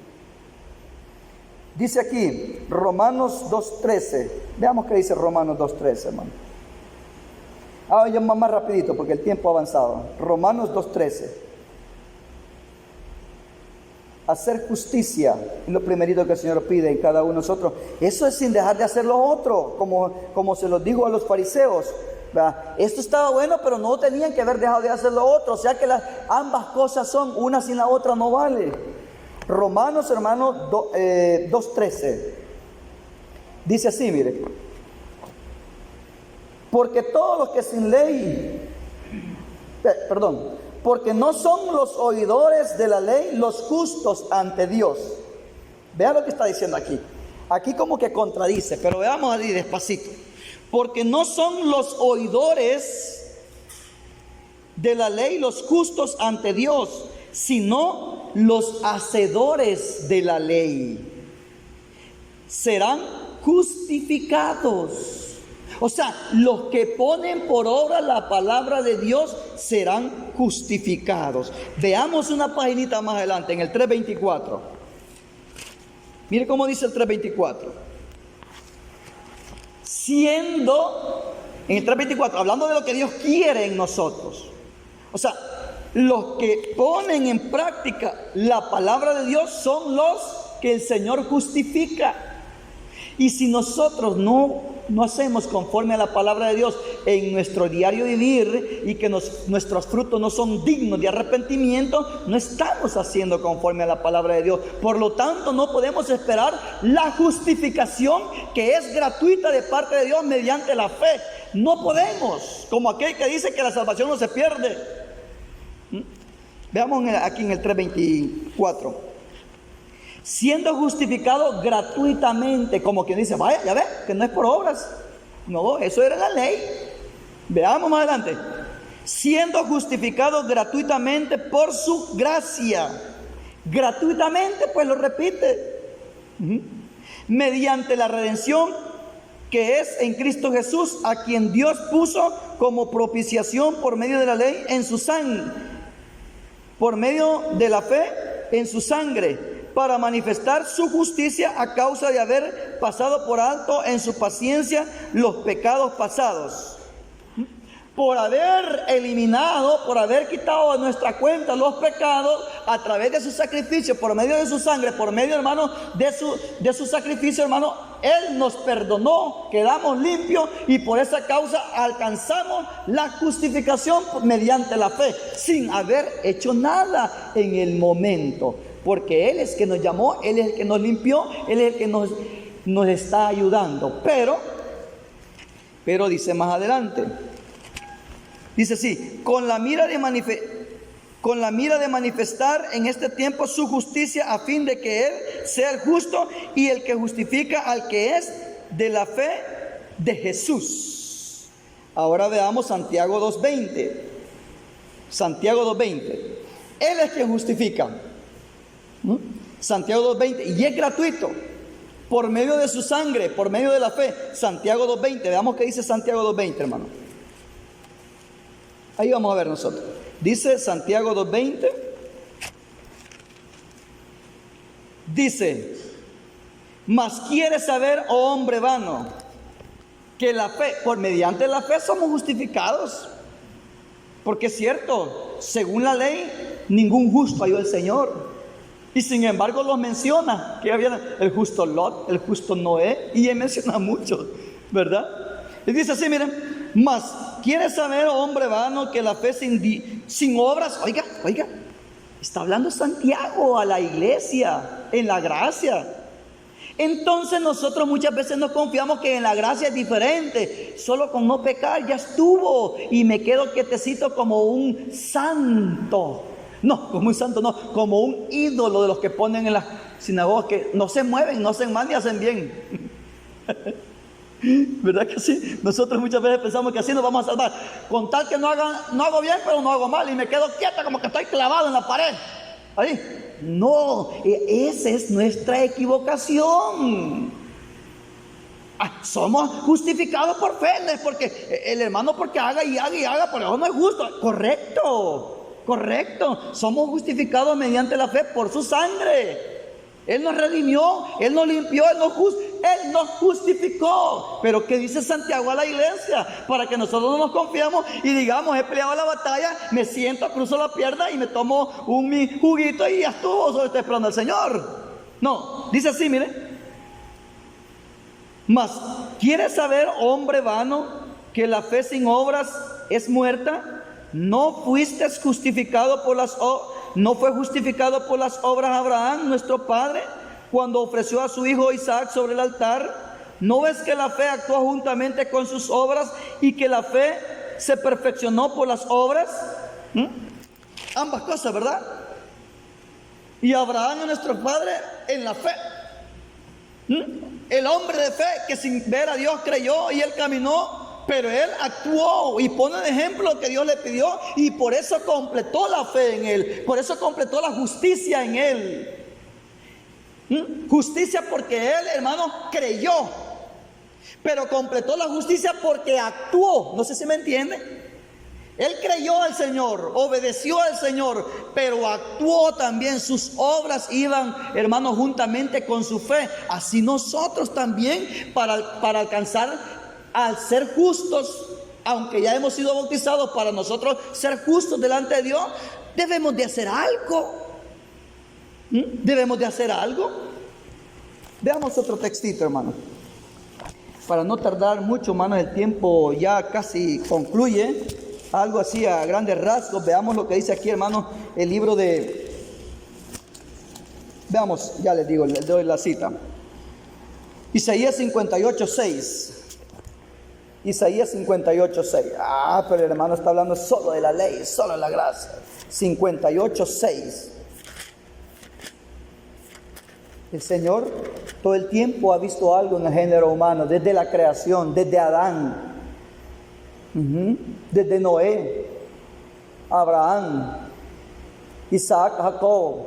Dice aquí, Romanos 2.13. Veamos qué dice Romanos 2.13, hermano. Ya más rapidito porque el tiempo ha avanzado. Romanos 2.13. Hacer justicia es lo primerito que el Señor pide en cada uno de nosotros. Eso es sin dejar de hacer lo otro, como se los dijo a los fariseos. ¿Verdad? Esto estaba bueno, pero no tenían que haber dejado de hacer lo otro. O sea que ambas cosas son, una sin la otra no vale. Romanos, hermano, 2.13. Dice así, mire. Porque todos los que sin ley, porque no son los oidores de la ley los justos ante Dios. Vea lo que está diciendo aquí. aquí como que contradice, pero veamos ahí despacito. Porque no son los oidores de la ley los justos ante Dios, sino los hacedores de la ley serán justificados. O sea, los que ponen por obra la palabra de Dios serán justificados. Veamos una paginita más adelante, en el 3:24. Mire cómo dice el 3:24. Siendo, en el 3:24, hablando de lo que Dios quiere en nosotros. O sea, los que ponen en práctica la palabra de Dios son los que el Señor justifica. Y si nosotros no hacemos conforme a la palabra de Dios en nuestro diario vivir y que nuestros frutos no son dignos de arrepentimiento, no estamos haciendo conforme a la palabra de Dios. Por lo tanto, no podemos esperar la justificación que es gratuita de parte de Dios mediante la fe. No podemos, como aquel que dice que la salvación no se pierde. Veamos aquí en el 3:24. Siendo justificado gratuitamente, como quien dice, vaya, ya ve, que no es por obras. No, eso era la ley. Veamos más adelante. Siendo justificado gratuitamente por su gracia. Gratuitamente, pues lo repite. Mediante la redención que es en Cristo Jesús, a quien Dios puso como propiciación por medio de la ley en su sangre. Por medio de la fe en su sangre, para manifestar su justicia a causa de haber pasado por alto en su paciencia los pecados pasados. Por haber eliminado, por haber quitado de nuestra cuenta los pecados a través de su sacrificio, por medio de su sangre, por medio, hermano, de su sacrificio, hermano, Él nos perdonó, quedamos limpios y por esa causa alcanzamos la justificación mediante la fe, sin haber hecho nada en el momento. Porque Él es el que nos llamó, Él es el que nos limpió, Él es el que nos está ayudando. Pero dice más adelante, dice así, con la mira de manifestar en este tiempo su justicia, a fin de que Él sea el justo y el que justifica al que es de la fe de Jesús. Ahora veamos Santiago 2:20. Santiago 2:20. Él es quien justifica. Santiago 2:20, y es gratuito por medio de su sangre, por medio de la fe. Santiago 2:20, veamos qué dice Santiago 2:20, hermano. Ahí vamos a ver nosotros. Dice Santiago 2:20, dice, mas quieres saber, oh hombre vano, que la fe, por mediante la fe somos justificados. Porque es cierto, según la ley, ningún justo halló al Señor. Y sin embargo los menciona, que había el justo Lot, el justo Noé, y él menciona muchos, ¿verdad? Y dice así, miren, mas ¿quieres saber, oh hombre vano, que la fe sin obras? Oiga, está hablando Santiago a la iglesia, en la gracia. Entonces nosotros muchas veces nos confiamos que en la gracia es diferente. Solo con no pecar ya estuvo y me quedo quietecito como un santo. No, como un santo no, como un ídolo de los que ponen en las sinagogas que no se mueven, no hacen mal ni hacen bien. ¿Verdad que sí? Nosotros muchas veces pensamos que así nos vamos a salvar. Con tal que no hago bien, pero no hago mal y me quedo quieto como que estoy clavado en la pared. Ahí. No, esa es nuestra equivocación. Somos justificados por fe, no es porque el hermano porque haga y haga, pero no es justo. Correcto, somos justificados mediante la fe por su sangre. Él nos redimió, Él nos limpió, Él nos justificó. Pero ¿qué dice Santiago a la iglesia? Para que nosotros no nos confiamos y digamos, he peleado la batalla, me siento, cruzo la pierna y me tomo mi juguito y ya estuvo, solo estoy esperando al Señor. No, dice así, mire. Mas, ¿quieres saber, hombre vano, que la fe sin obras es muerta? ¿No fue justificado por las obras Abraham, nuestro padre, cuando ofreció a su hijo Isaac sobre el altar? ¿No ves que la fe actuó juntamente con sus obras y que la fe se perfeccionó por las obras? Ambas cosas, ¿verdad? Y Abraham es nuestro padre en la fe. El hombre de fe que sin ver a Dios creyó y él caminó, pero él actuó y pone de ejemplo lo que Dios le pidió y por eso completó la fe en él, por eso completó la justicia en él. Justicia porque él, hermano, creyó, pero completó la justicia porque actuó. No sé si me entiende. Él creyó al Señor, obedeció al Señor, pero actuó también. Sus obras iban, hermanos, juntamente con su fe. Así nosotros también, para alcanzar al ser justos, aunque ya hemos sido bautizados, para nosotros ser justos delante de Dios, debemos de hacer algo. Debemos de hacer algo. Veamos otro textito, hermano. Para no tardar mucho, hermano, el tiempo ya casi concluye. Algo así a grandes rasgos. Veamos lo que dice aquí, hermano, el libro de... Veamos, ya les digo, les doy la cita. Isaías 58:6. Isaías 58:6. Pero el hermano está hablando solo de la ley, solo de la gracia. 58:6. El Señor todo el tiempo ha visto algo en el género humano, desde la creación, desde Adán. Desde Noé, Abraham, Isaac, Jacob,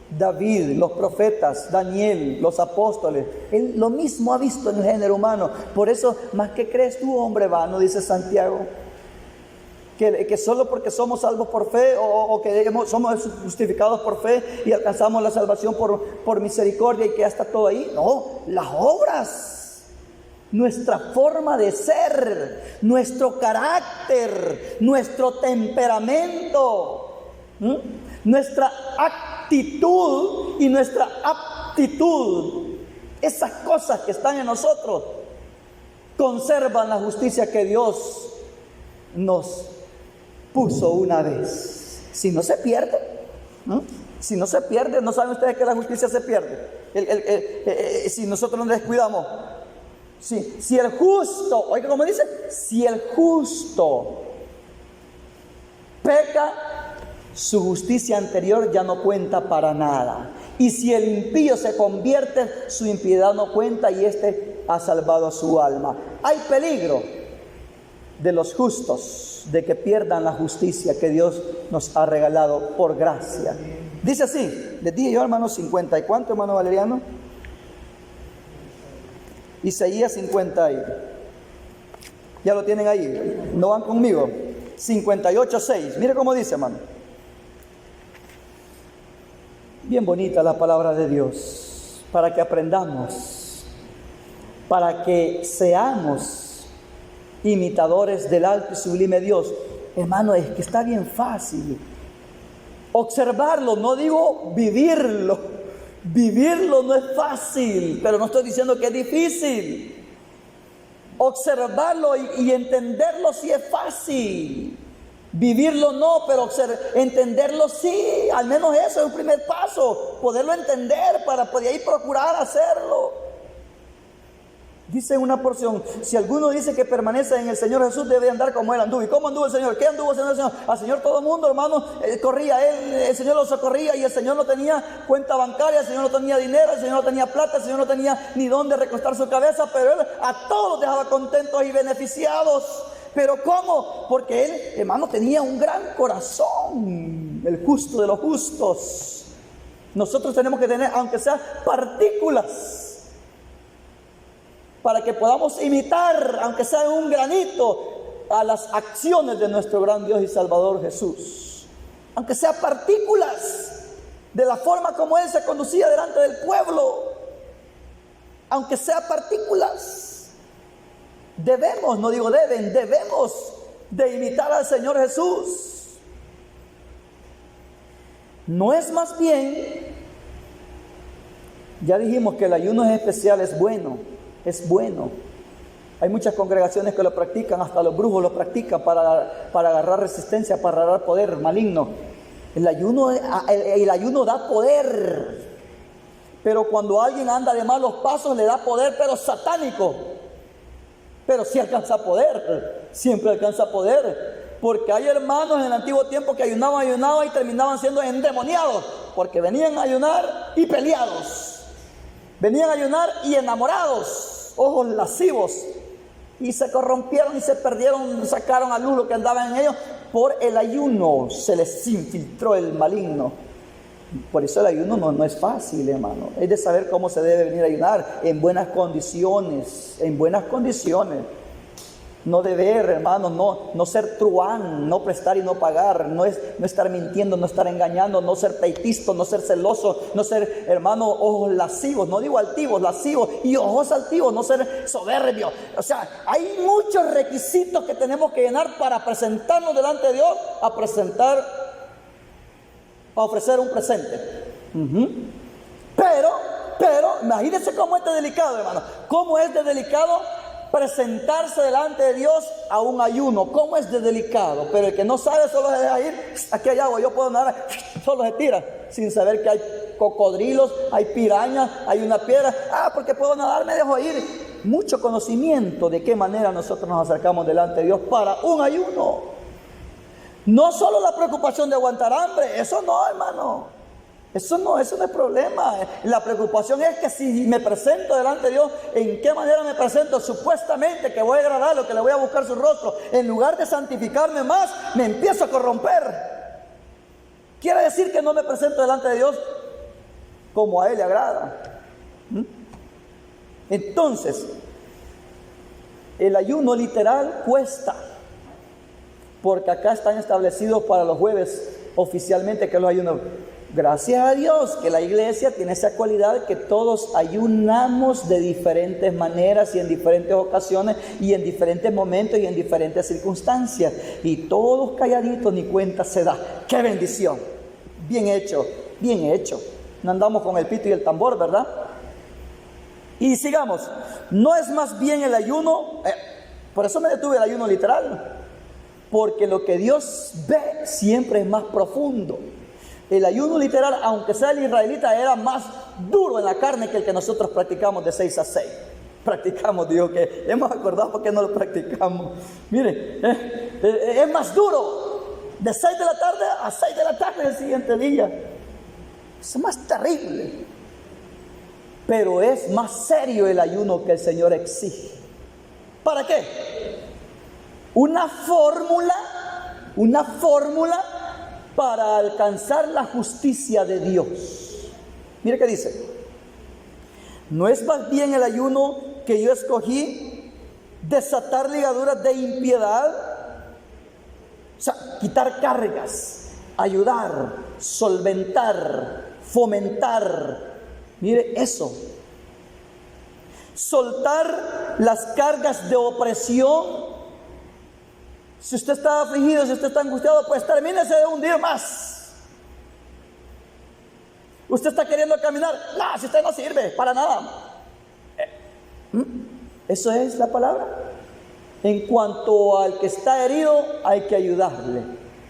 David, los profetas, Daniel, los apóstoles. Él lo mismo ha visto en el género humano. Por eso, ¿más que crees tú, hombre vano? Dice Santiago. Que solo porque somos salvos por fe o que somos justificados por fe y alcanzamos la salvación por misericordia y que ya está todo ahí. No, las obras. Nuestra forma de ser, nuestro carácter, nuestro temperamento, nuestra actitud y nuestra aptitud, esas cosas que están en nosotros, conservan la justicia que Dios nos puso una vez. Si no se pierde, si no se pierde, ¿no saben ustedes que la justicia se pierde? Si nosotros nos descuidamos. Si el justo, oiga como dice, si el justo peca, su justicia anterior ya no cuenta para nada. Y si el impío se convierte, su impiedad no cuenta y éste ha salvado su alma. Hay peligro de los justos, de que pierdan la justicia que Dios nos ha regalado por gracia. Dice así, les dije yo, hermano, 50 y cuánto, hermano Valeriano. Isaías 50, ya lo tienen ahí, no van conmigo. 58:6, mire cómo dice, hermano. Bien bonita la palabra de Dios, para que aprendamos, para que seamos imitadores del alto y sublime Dios. Hermano, es que está bien fácil observarlo, no digo vivirlo. Vivirlo no es fácil, pero no estoy diciendo que es difícil. Observarlo y entenderlo sí es fácil. Vivirlo no, pero entenderlo sí. Al menos eso es un primer paso, poderlo entender para poder ahí procurar hacerlo. Dice una porción, si alguno dice que permanece en el Señor Jesús, debe andar como Él anduvo. ¿Y cómo anduvo el Señor? ¿Qué anduvo el Señor? Al Señor todo el mundo, hermano, corría. El Señor lo socorría y el Señor no tenía cuenta bancaria, el Señor no tenía dinero, el Señor no tenía plata, el Señor no tenía ni dónde recostar su cabeza, pero Él a todos los dejaba contentos y beneficiados. ¿Pero cómo? Porque Él, hermano, tenía un gran corazón, el justo de los justos. Nosotros tenemos que tener, aunque sea partículas, para que podamos imitar, aunque sea un granito, a las acciones de nuestro gran Dios y Salvador Jesús. Aunque sea partículas de la forma como Él se conducía delante del pueblo. Aunque sea partículas. Debemos, no digo deben, debemos de imitar al Señor Jesús. No es más bien, ya dijimos que el ayuno especial es bueno. Es bueno. Hay muchas congregaciones que lo practican, hasta los brujos lo practican para agarrar resistencia, para agarrar poder maligno. El ayuno da poder. Pero cuando alguien anda de malos pasos, le da poder, pero satánico. Pero sí alcanza poder, siempre alcanza poder. Porque hay hermanos en el antiguo tiempo que ayunaban y terminaban siendo endemoniados, porque venían a ayunar y peleados. Venían a ayunar y enamorados, ojos lascivos, y se corrompieron y se perdieron, sacaron a luz lo que andaba en ellos. Por el ayuno se les infiltró el maligno. Por eso el ayuno no es fácil, hermano. Es de saber cómo se debe venir a ayunar, en buenas condiciones, No deber, hermano, no ser truán, no prestar y no pagar, no estar mintiendo, no estar engañando, no ser pleitista, no ser celoso, no ser, hermano, ojos lascivos, no digo altivos, lascivos, y ojos altivos, no ser soberbio. O sea, hay muchos requisitos que tenemos que llenar para presentarnos delante de Dios, a ofrecer un presente. Pero, imagínense cómo es de delicado, hermano, cómo es de delicado presentarse delante de Dios a un ayuno. ¿Cómo es de delicado? Pero el que no sabe solo se deja ir. Aquí hay agua, yo puedo nadar, solo se tira, sin saber que hay cocodrilos, hay pirañas, hay una piedra. Porque puedo nadar, me dejo ir. Mucho conocimiento de qué manera nosotros nos acercamos delante de Dios para un ayuno. No solo la preocupación de aguantar hambre, eso no, hermano. Eso no es problema. La preocupación es que si me presento delante de Dios, ¿en qué manera me presento? Supuestamente que voy a agradarlo, que le voy a buscar su rostro. En lugar de santificarme más, me empiezo a corromper. Quiere decir que no me presento delante de Dios como a Él le agrada. Entonces, el ayuno literal cuesta. Porque acá están establecidos para los jueves oficialmente que los ayunos. Gracias a Dios que la iglesia tiene esa cualidad que todos ayunamos de diferentes maneras y en diferentes ocasiones y en diferentes momentos y en diferentes circunstancias. Y todos calladitos ni cuenta se da. ¡Qué bendición! Bien hecho, bien hecho. No andamos con el pito y el tambor, ¿verdad? Y sigamos. No es más bien el ayuno, por eso me detuve el ayuno literal. Porque lo que Dios ve siempre es más profundo. El ayuno literal, aunque sea el israelita, era más duro en la carne que el que nosotros practicamos de 6 a 6. Practicamos, digo que hemos acordado porque no lo practicamos. Mire, es más duro de 6 de la tarde a 6 de la tarde del siguiente día. Es más terrible. Pero es más serio el ayuno que el Señor exige. ¿Para qué? Una fórmula para alcanzar la justicia de Dios. Mire qué dice. ¿No es más bien el ayuno que yo escogí desatar ligaduras de impiedad? O sea, quitar cargas, ayudar, solventar, fomentar. Mire eso. Soltar las cargas de opresión. Si usted está afligido, si usted está angustiado, pues termínese de hundir más. Usted está queriendo caminar, si usted no sirve para nada. Eso es la palabra. En cuanto al que está herido, hay que ayudarle.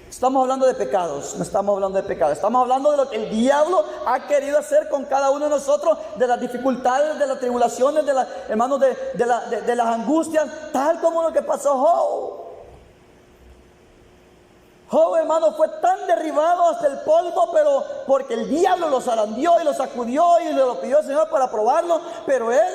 Estamos hablando de pecados, no estamos hablando de pecados. Estamos hablando de lo que el diablo ha querido hacer con cada uno de nosotros, de las dificultades, de las tribulaciones, de las angustias, tal como lo que pasó a Job. Job, hermano, fue tan derribado hasta el polvo, pero porque el diablo lo zarandeó y lo sacudió y le lo pidió al Señor para probarlo, pero él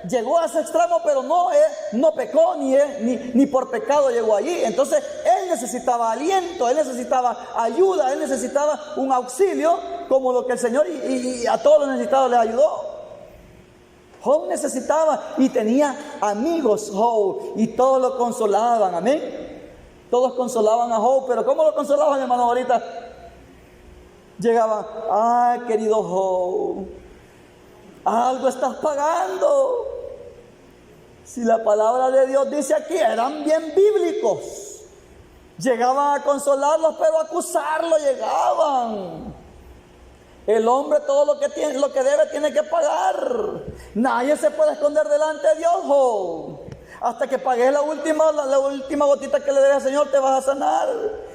llegó a ese extremo, pero no pecó ni por pecado llegó allí. Entonces él necesitaba aliento, él necesitaba ayuda, él necesitaba un auxilio, como lo que el Señor y a todos los necesitados les ayudó. Job necesitaba y tenía amigos Job y todos lo consolaban, amén. Todos consolaban a Job, pero ¿cómo lo consolaban, hermano? Ahorita llegaban, querido Job, algo estás pagando. Si la palabra de Dios dice aquí, eran bien bíblicos. Llegaban a consolarlos, pero a acusarlo llegaban. El hombre todo lo que debe tiene que pagar. Nadie se puede esconder delante de Dios, Job. Hasta que pagues la última gotita que le debes al Señor, te vas a sanar.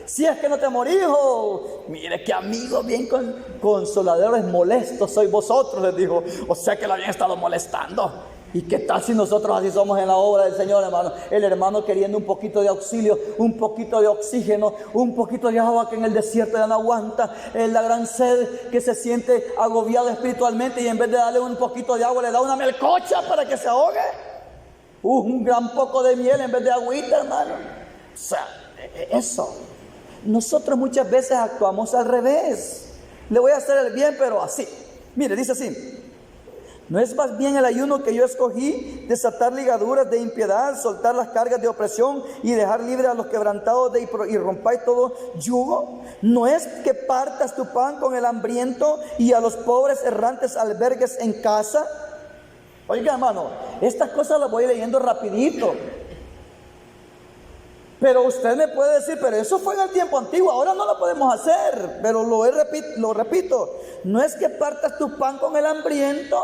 Si es que no te morís, hijo. Mire qué amigos bien consoladores molestos sois vosotros, les dijo. O sea que lo habían estado molestando. ¿Y qué tal si nosotros así somos en la obra del Señor, hermano? El hermano queriendo un poquito de auxilio, un poquito de oxígeno, un poquito de agua que en el desierto ya no aguanta, la gran sed, que se siente agobiado espiritualmente, y en vez de darle un poquito de agua le da una melcocha para que se ahogue. Un gran poco de miel en vez de agüita, hermano. O sea, eso. Nosotros muchas veces actuamos al revés. Le voy a hacer el bien, pero así. Mire, dice así: ¿no es más bien el ayuno que yo escogí, desatar ligaduras de impiedad, soltar las cargas de opresión y dejar libre a los quebrantados y rompáis todo yugo? ¿No es que partas tu pan con el hambriento y a los pobres errantes albergues en casa? Oiga, hermano, estas cosas las voy leyendo rapidito. Pero usted me puede decir, pero eso fue en el tiempo antiguo, ahora no lo podemos hacer. Pero lo repito, no es que partas tu pan con el hambriento.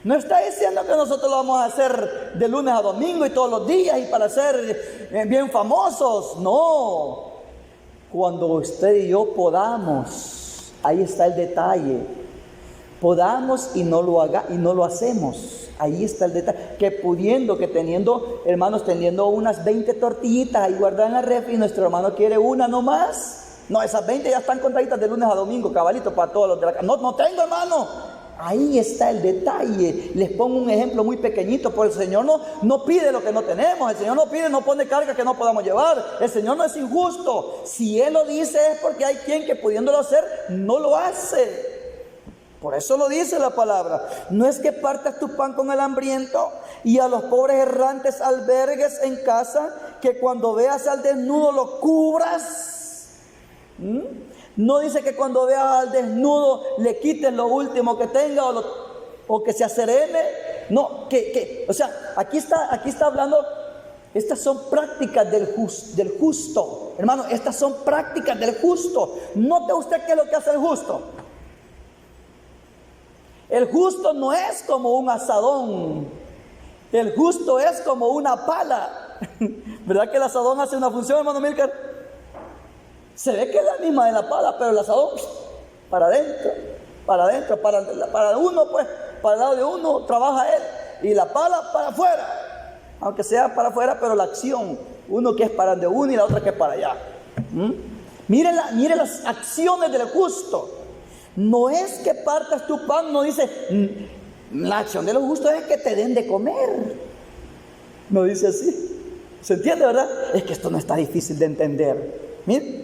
No está diciendo que nosotros lo vamos a hacer de lunes a domingo y todos los días y para ser bien famosos. No. Cuando usted y yo podamos, ahí está el detalle. Podamos y no lo hacemos. Ahí está el detalle. Que pudiendo, que teniendo, hermanos, teniendo unas 20 tortillitas ahí guardadas en la refri, y nuestro hermano quiere una nomás. No, esas 20 ya están contaditas de lunes a domingo, cabalito, para todos los de la casa. No tengo, hermano. Ahí está el detalle. Les pongo un ejemplo muy pequeñito, porque el Señor no pide lo que no tenemos. El Señor no pone carga que no podamos llevar. El Señor no es injusto. Si Él lo dice es porque hay quien que pudiéndolo hacer no lo hace. Por eso lo dice la palabra. No es que partas tu pan con el hambriento y a los pobres errantes albergues en casa, que cuando veas al desnudo lo cubras. No dice que cuando veas al desnudo le quites lo último que tenga o que se aserene. No, o sea, aquí está hablando, estas son prácticas del justo. Hermano, estas son prácticas del justo. Note usted qué es lo que hace el justo. El justo no es como un asadón. El justo es como una pala. ¿Verdad que el asadón hace una función, hermano Milcar? Se ve que es la misma de la pala, pero el asadón para adentro, para uno, pues, para el lado de uno trabaja él, y la pala para afuera, aunque sea para afuera, pero la acción, uno que es para de uno y la otra que es para allá. Mire las acciones del justo. No es que partas tu pan, no dice, la acción de los justos es que te den de comer. No dice así. ¿Se entiende, verdad? Es que esto no está difícil de entender. Mire.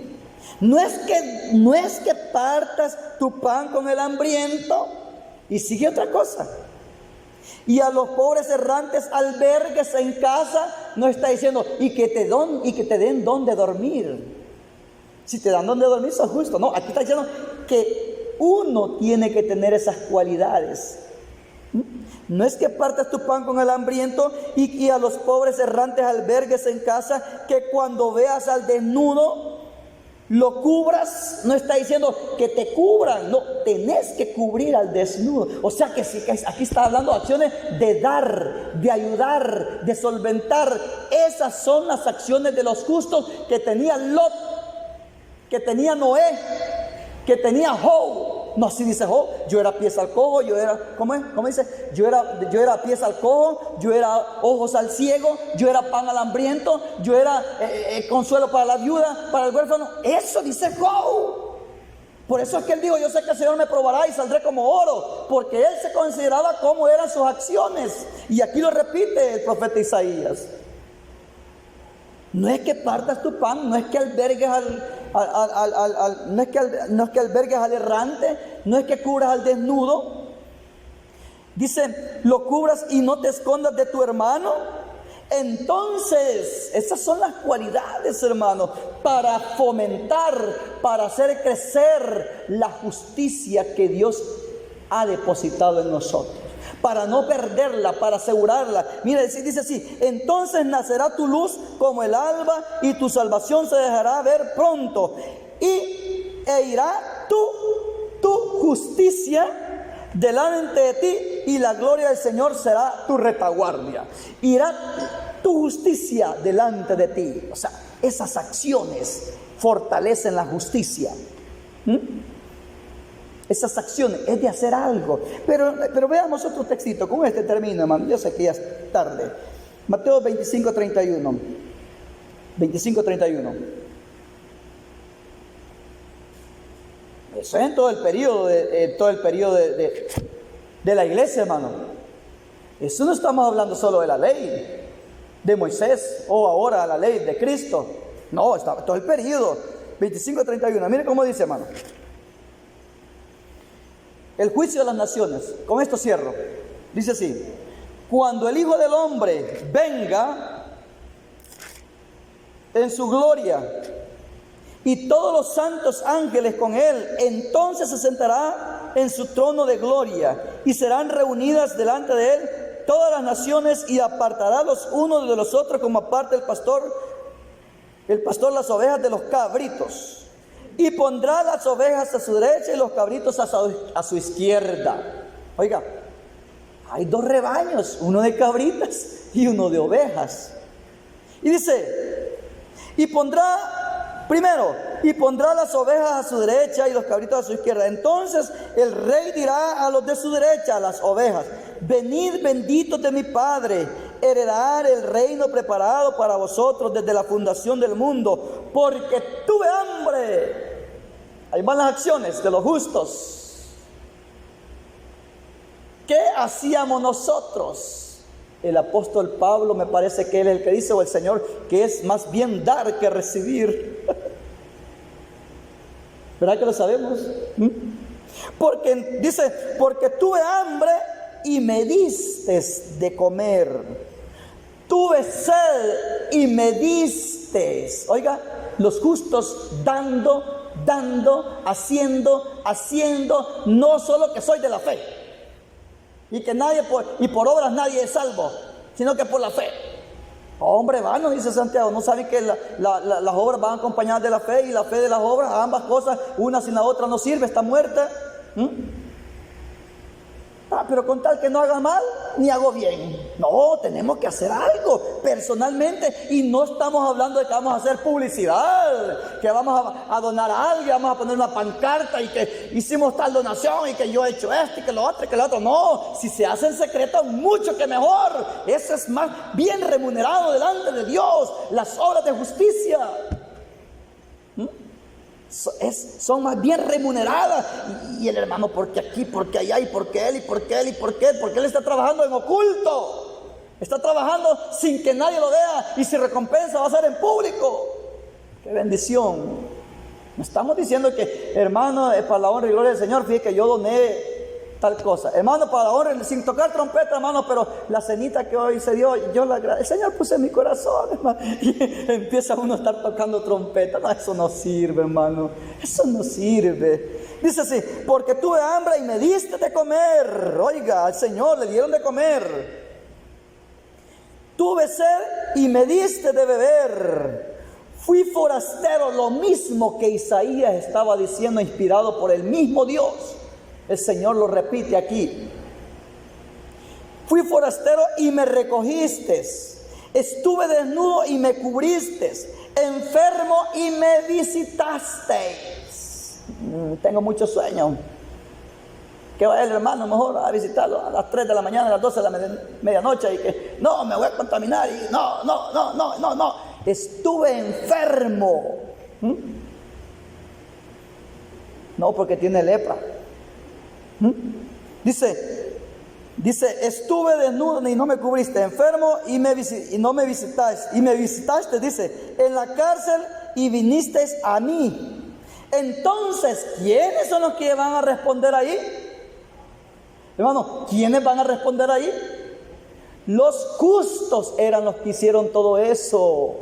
No es que partas tu pan con el hambriento, y sigue otra cosa. Y a los pobres errantes albergues en casa, no está diciendo y que te den donde dormir. Si te dan donde dormir, sos justo. No, aquí está diciendo que uno tiene que tener esas cualidades. No es que partas tu pan con el hambriento y a los pobres errantes albergues en casa, que cuando veas al desnudo lo cubras. No está diciendo que te cubran, no, tenés que cubrir al desnudo. O sea que sí, aquí está hablando de acciones de dar, de ayudar, de solventar. Esas son las acciones de los justos que tenía Lot, que tenía Noé, que tenía Job. No, así dice Job, yo era pies al cojo, yo era, ¿cómo dice? Yo era pies al cojo, yo era ojos al ciego, yo era pan al hambriento, yo era consuelo para la viuda, para el huérfano. Eso dice Job. Por eso es que él dijo, yo sé que el Señor me probará y saldré como oro, porque él se consideraba cómo eran sus acciones. Y aquí lo repite el profeta Isaías. No es que partas tu pan, no es que albergues no es que albergues al errante, no es que cubras al desnudo. Dice, lo cubras y no te escondas de tu hermano. Entonces, esas son las cualidades, hermano, para fomentar, para hacer crecer la justicia que Dios ha depositado en nosotros. Para no perderla, para asegurarla. Mira, dice así: entonces nacerá tu luz como el alba y tu salvación se dejará ver pronto. E irá tu justicia delante de ti y la gloria del Señor será tu retaguardia. Irá tu justicia delante de ti. O sea, esas acciones fortalecen la justicia. esas acciones, es de hacer algo. Pero veamos otro textito, con este termino, hermano, yo sé que ya es tarde. Mateo 25:31. 25:31. Eso es en todo el periodo de la iglesia, hermano. Eso no estamos hablando solo de la ley de Moisés o ahora la ley de Cristo. No, está todo el periodo. 25:31. Mire cómo dice, hermano. El juicio de las naciones. Con esto cierro. Dice así: cuando el Hijo del Hombre venga en su gloria y todos los santos ángeles con él, entonces se sentará en su trono de gloria y serán reunidas delante de él todas las naciones, y apartará los unos de los otros, como aparta el pastor las ovejas de los cabritos, y pondrá las ovejas a su derecha y los cabritos a su izquierda. Oiga, hay dos rebaños, uno de cabritas y uno de ovejas. Y dice, y pondrá las ovejas a su derecha y los cabritos a su izquierda. Entonces el rey dirá a los de su derecha, a las ovejas: venid, benditos de mi Padre, heredar el reino preparado para vosotros desde la fundación del mundo, porque tuve hambre. Ahí van las acciones de los justos. ¿Qué hacíamos nosotros? El apóstol Pablo, me parece que él es el que dice, o el Señor, que es más bien dar que recibir. ¿Verdad que lo sabemos? Porque dice, porque tuve hambre y me diste de comer. Tuve sed y me diste. Oiga, los justos dando, haciendo, no solo que soy de la fe. Y que por obras nadie es salvo, sino que por la fe. Hombre vano, dice Santiago, ¿no saben que las obras van acompañadas de la fe, y la fe de las obras? Ambas cosas, una sin la otra no sirve, está muerta. Pero con tal que no haga mal, ni hago bien. No, tenemos que hacer algo personalmente, y no estamos hablando de que vamos a hacer publicidad, que vamos a donar algo, vamos a poner una pancarta y que hicimos tal donación y que yo he hecho esto y que lo otro y que lo otro. No, si se hace en secreto, mucho que mejor. Eso es más bien remunerado delante de Dios, las obras de justicia. Son más bien remuneradas. Y el hermano, porque aquí, porque allá, y porque él está trabajando en oculto, está trabajando sin que nadie lo vea, y su recompensa va a ser en público. ¡Qué bendición! No estamos diciendo que, hermano, para la honra y gloria del Señor, fíjate que yo doné tal cosa, hermano, para la honra, sin tocar trompeta, hermano, pero la cenita que hoy se dio, el Señor puso en mi corazón, hermano, y empieza uno a estar tocando trompeta. No, eso no sirve, hermano, eso no sirve. Dice así: porque tuve hambre y me diste de comer. Oiga, al Señor le dieron de comer. Tuve sed y me diste de beber. Fui forastero, lo mismo que Isaías estaba diciendo, inspirado por el mismo Dios. El Señor lo repite aquí. Fui forastero y me recogiste. Estuve desnudo y me cubriste. Enfermo y me visitaste. Tengo mucho sueño. Que vaya el hermano mejor a visitarlo a las 3 de la mañana, a las 12 de la medianoche, y que no, me voy a contaminar. Y no. Estuve enfermo. No, porque tiene lepra. Dice, estuve desnudo y no me cubriste, enfermo y no me visitaste, y me visitaste, dice, en la cárcel y viniste a mí. Entonces, ¿quiénes son los que van a responder ahí? Hermano, ¿quiénes van a responder ahí? Los justos eran los que hicieron todo eso.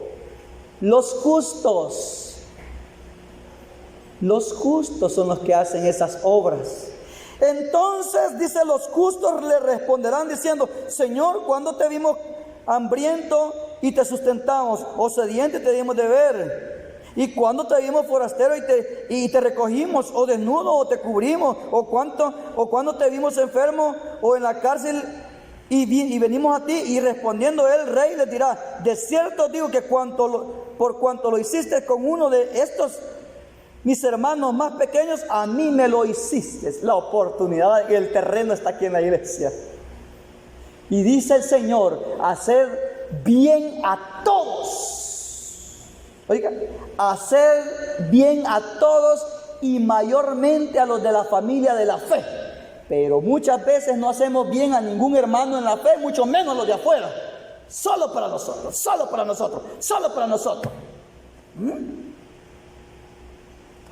Los justos son los que hacen esas obras. Entonces, dice, los justos le responderán diciendo: Señor, ¿cuándo te vimos hambriento y te sustentamos, o sediente y te dimos de beber? ¿Y cuándo te vimos forastero y te recogimos, o desnudo o te cubrimos? ¿O cuándo te vimos enfermo o en la cárcel y venimos a ti? Y respondiendo el rey les dirá: de cierto digo que por cuanto lo hiciste con uno de estos mis hermanos más pequeños, a mí me lo hiciste. La oportunidad y el terreno está aquí en la iglesia. Y dice el Señor, hacer bien a todos. Oiga, hacer bien a todos y mayormente a los de la familia de la fe. Pero muchas veces no hacemos bien a ningún hermano en la fe, mucho menos a los de afuera. Solo para nosotros, solo para nosotros, solo para nosotros.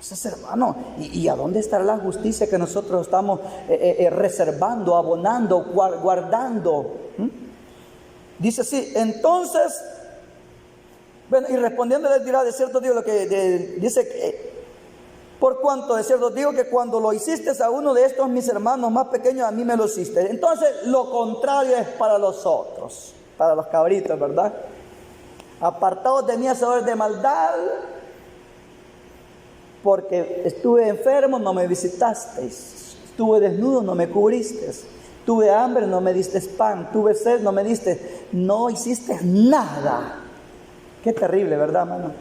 Entonces, hermano, ¿y a dónde estará la justicia que nosotros estamos reservando, abonando, guardando? Dice así, entonces, bueno, y respondiendo les dirá, de cierto digo lo que dice que, por cuanto de cierto digo que cuando lo hiciste a uno de estos mis hermanos más pequeños, a mí me lo hiciste. Entonces, lo contrario es para los otros, para los cabritos, ¿verdad? Apartados de mí, hacedores de maldad, porque estuve enfermo, no me visitasteis. Estuve desnudo, no me cubristeis. Tuve hambre, no me diste pan. Tuve sed, no me diste. No hiciste nada. Qué terrible, ¿verdad, hermano?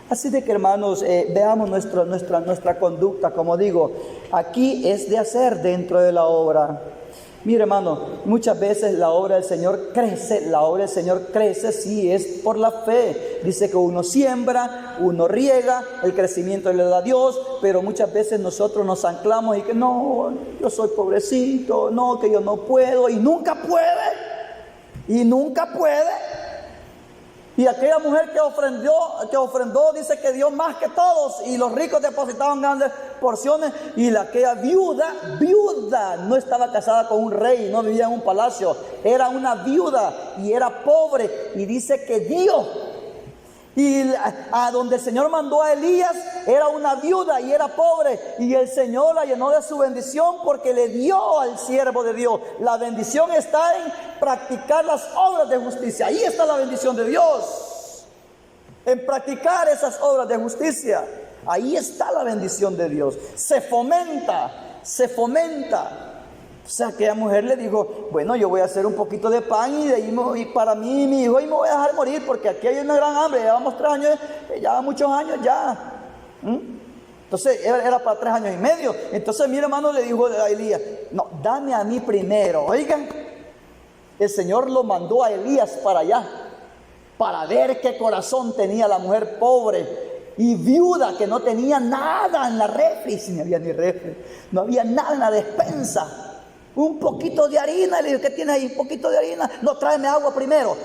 Así de que, hermanos, veamos nuestra conducta. Como digo, aquí es de hacer dentro de la obra. Mire, hermano, muchas veces la obra del Señor crece si es por la fe. Dice que uno siembra, uno riega, el crecimiento le da a Dios, pero muchas veces nosotros nos anclamos y que no, yo soy pobrecito, no, que yo no puedo, y nunca puede. Y aquella mujer que ofrendó, dice que dio más que todos, y los ricos depositaban grandes porciones, y aquella viuda, no estaba casada con un rey, no vivía en un palacio, era una viuda y era pobre, y dice que dio. Y a donde el Señor mandó a Elías, era una viuda y era pobre, y el Señor la llenó de su bendición porque le dio al siervo de Dios. La bendición está en practicar las obras de justicia. Ahí está la bendición de Dios, en practicar esas obras de justicia. Ahí está la bendición de Dios. Se fomenta. O sea, aquella mujer le dijo, bueno, yo voy a hacer un poquito de pan y de ahí y para mí y mi hijo, y me voy a dejar morir porque aquí hay una gran hambre. Llevamos 3 años, ya muchos años ya. Entonces era para 3 años y medio. Entonces mi hermano le dijo a Elías, no, dame a mí primero. Oigan, el Señor lo mandó a Elías para allá, para ver qué corazón tenía la mujer pobre y viuda, que no tenía nada en la refri. Si no había ni refri, no había nada en la despensa. Un poquito de harina, le digo, ¿qué tienes ahí? Un poquito de harina. No, tráeme agua primero.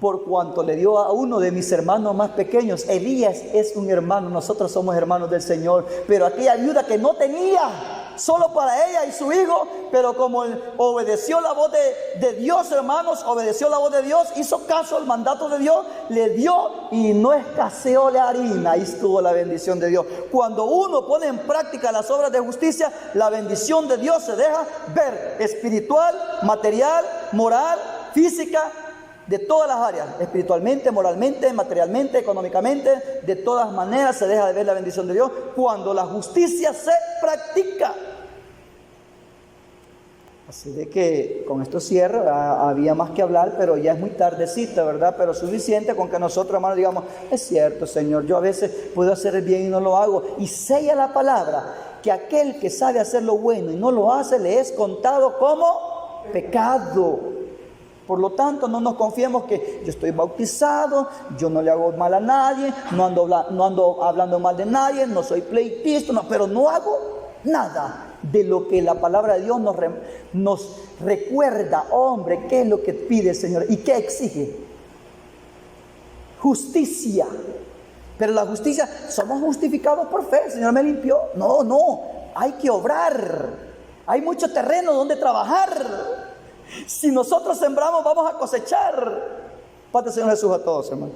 Por cuanto le dio a uno de mis hermanos más pequeños. Elías es un hermano, nosotros somos hermanos del Señor. Pero aquella viuda que no tenía, solo para ella y su hijo, pero como obedeció la voz de Dios, hermanos, obedeció la voz de Dios, hizo caso al mandato de Dios, le dio y no escaseó la harina. Ahí estuvo la bendición de Dios. Cuando uno pone en práctica las obras de justicia, la bendición de Dios se deja ver, espiritual, material, moral, física, de todas las áreas, espiritualmente, moralmente, materialmente, económicamente, de todas maneras se deja de ver la bendición de Dios cuando la justicia se practica. Así de que con esto cierro. Había más que hablar, pero ya es muy tardecita, ¿verdad? Pero suficiente con que nosotros, hermanos, digamos, es cierto, Señor, yo a veces puedo hacer el bien y no lo hago. Y sella la palabra que aquel que sabe hacer lo bueno y no lo hace, le es contado como pecado. Por lo tanto, no nos confiemos que yo estoy bautizado, yo no le hago mal a nadie, no ando hablando mal de nadie, no soy pleitista, pero no hago nada de lo que la palabra de Dios nos recuerda. Hombre, ¿qué es lo que pide el Señor? ¿Y qué exige? Justicia. Pero la justicia, somos justificados por fe. El Señor me limpió. No, hay que obrar. Hay mucho terreno donde trabajar. Si nosotros sembramos, vamos a cosechar. Paz del Señor Jesús a todos, hermanos.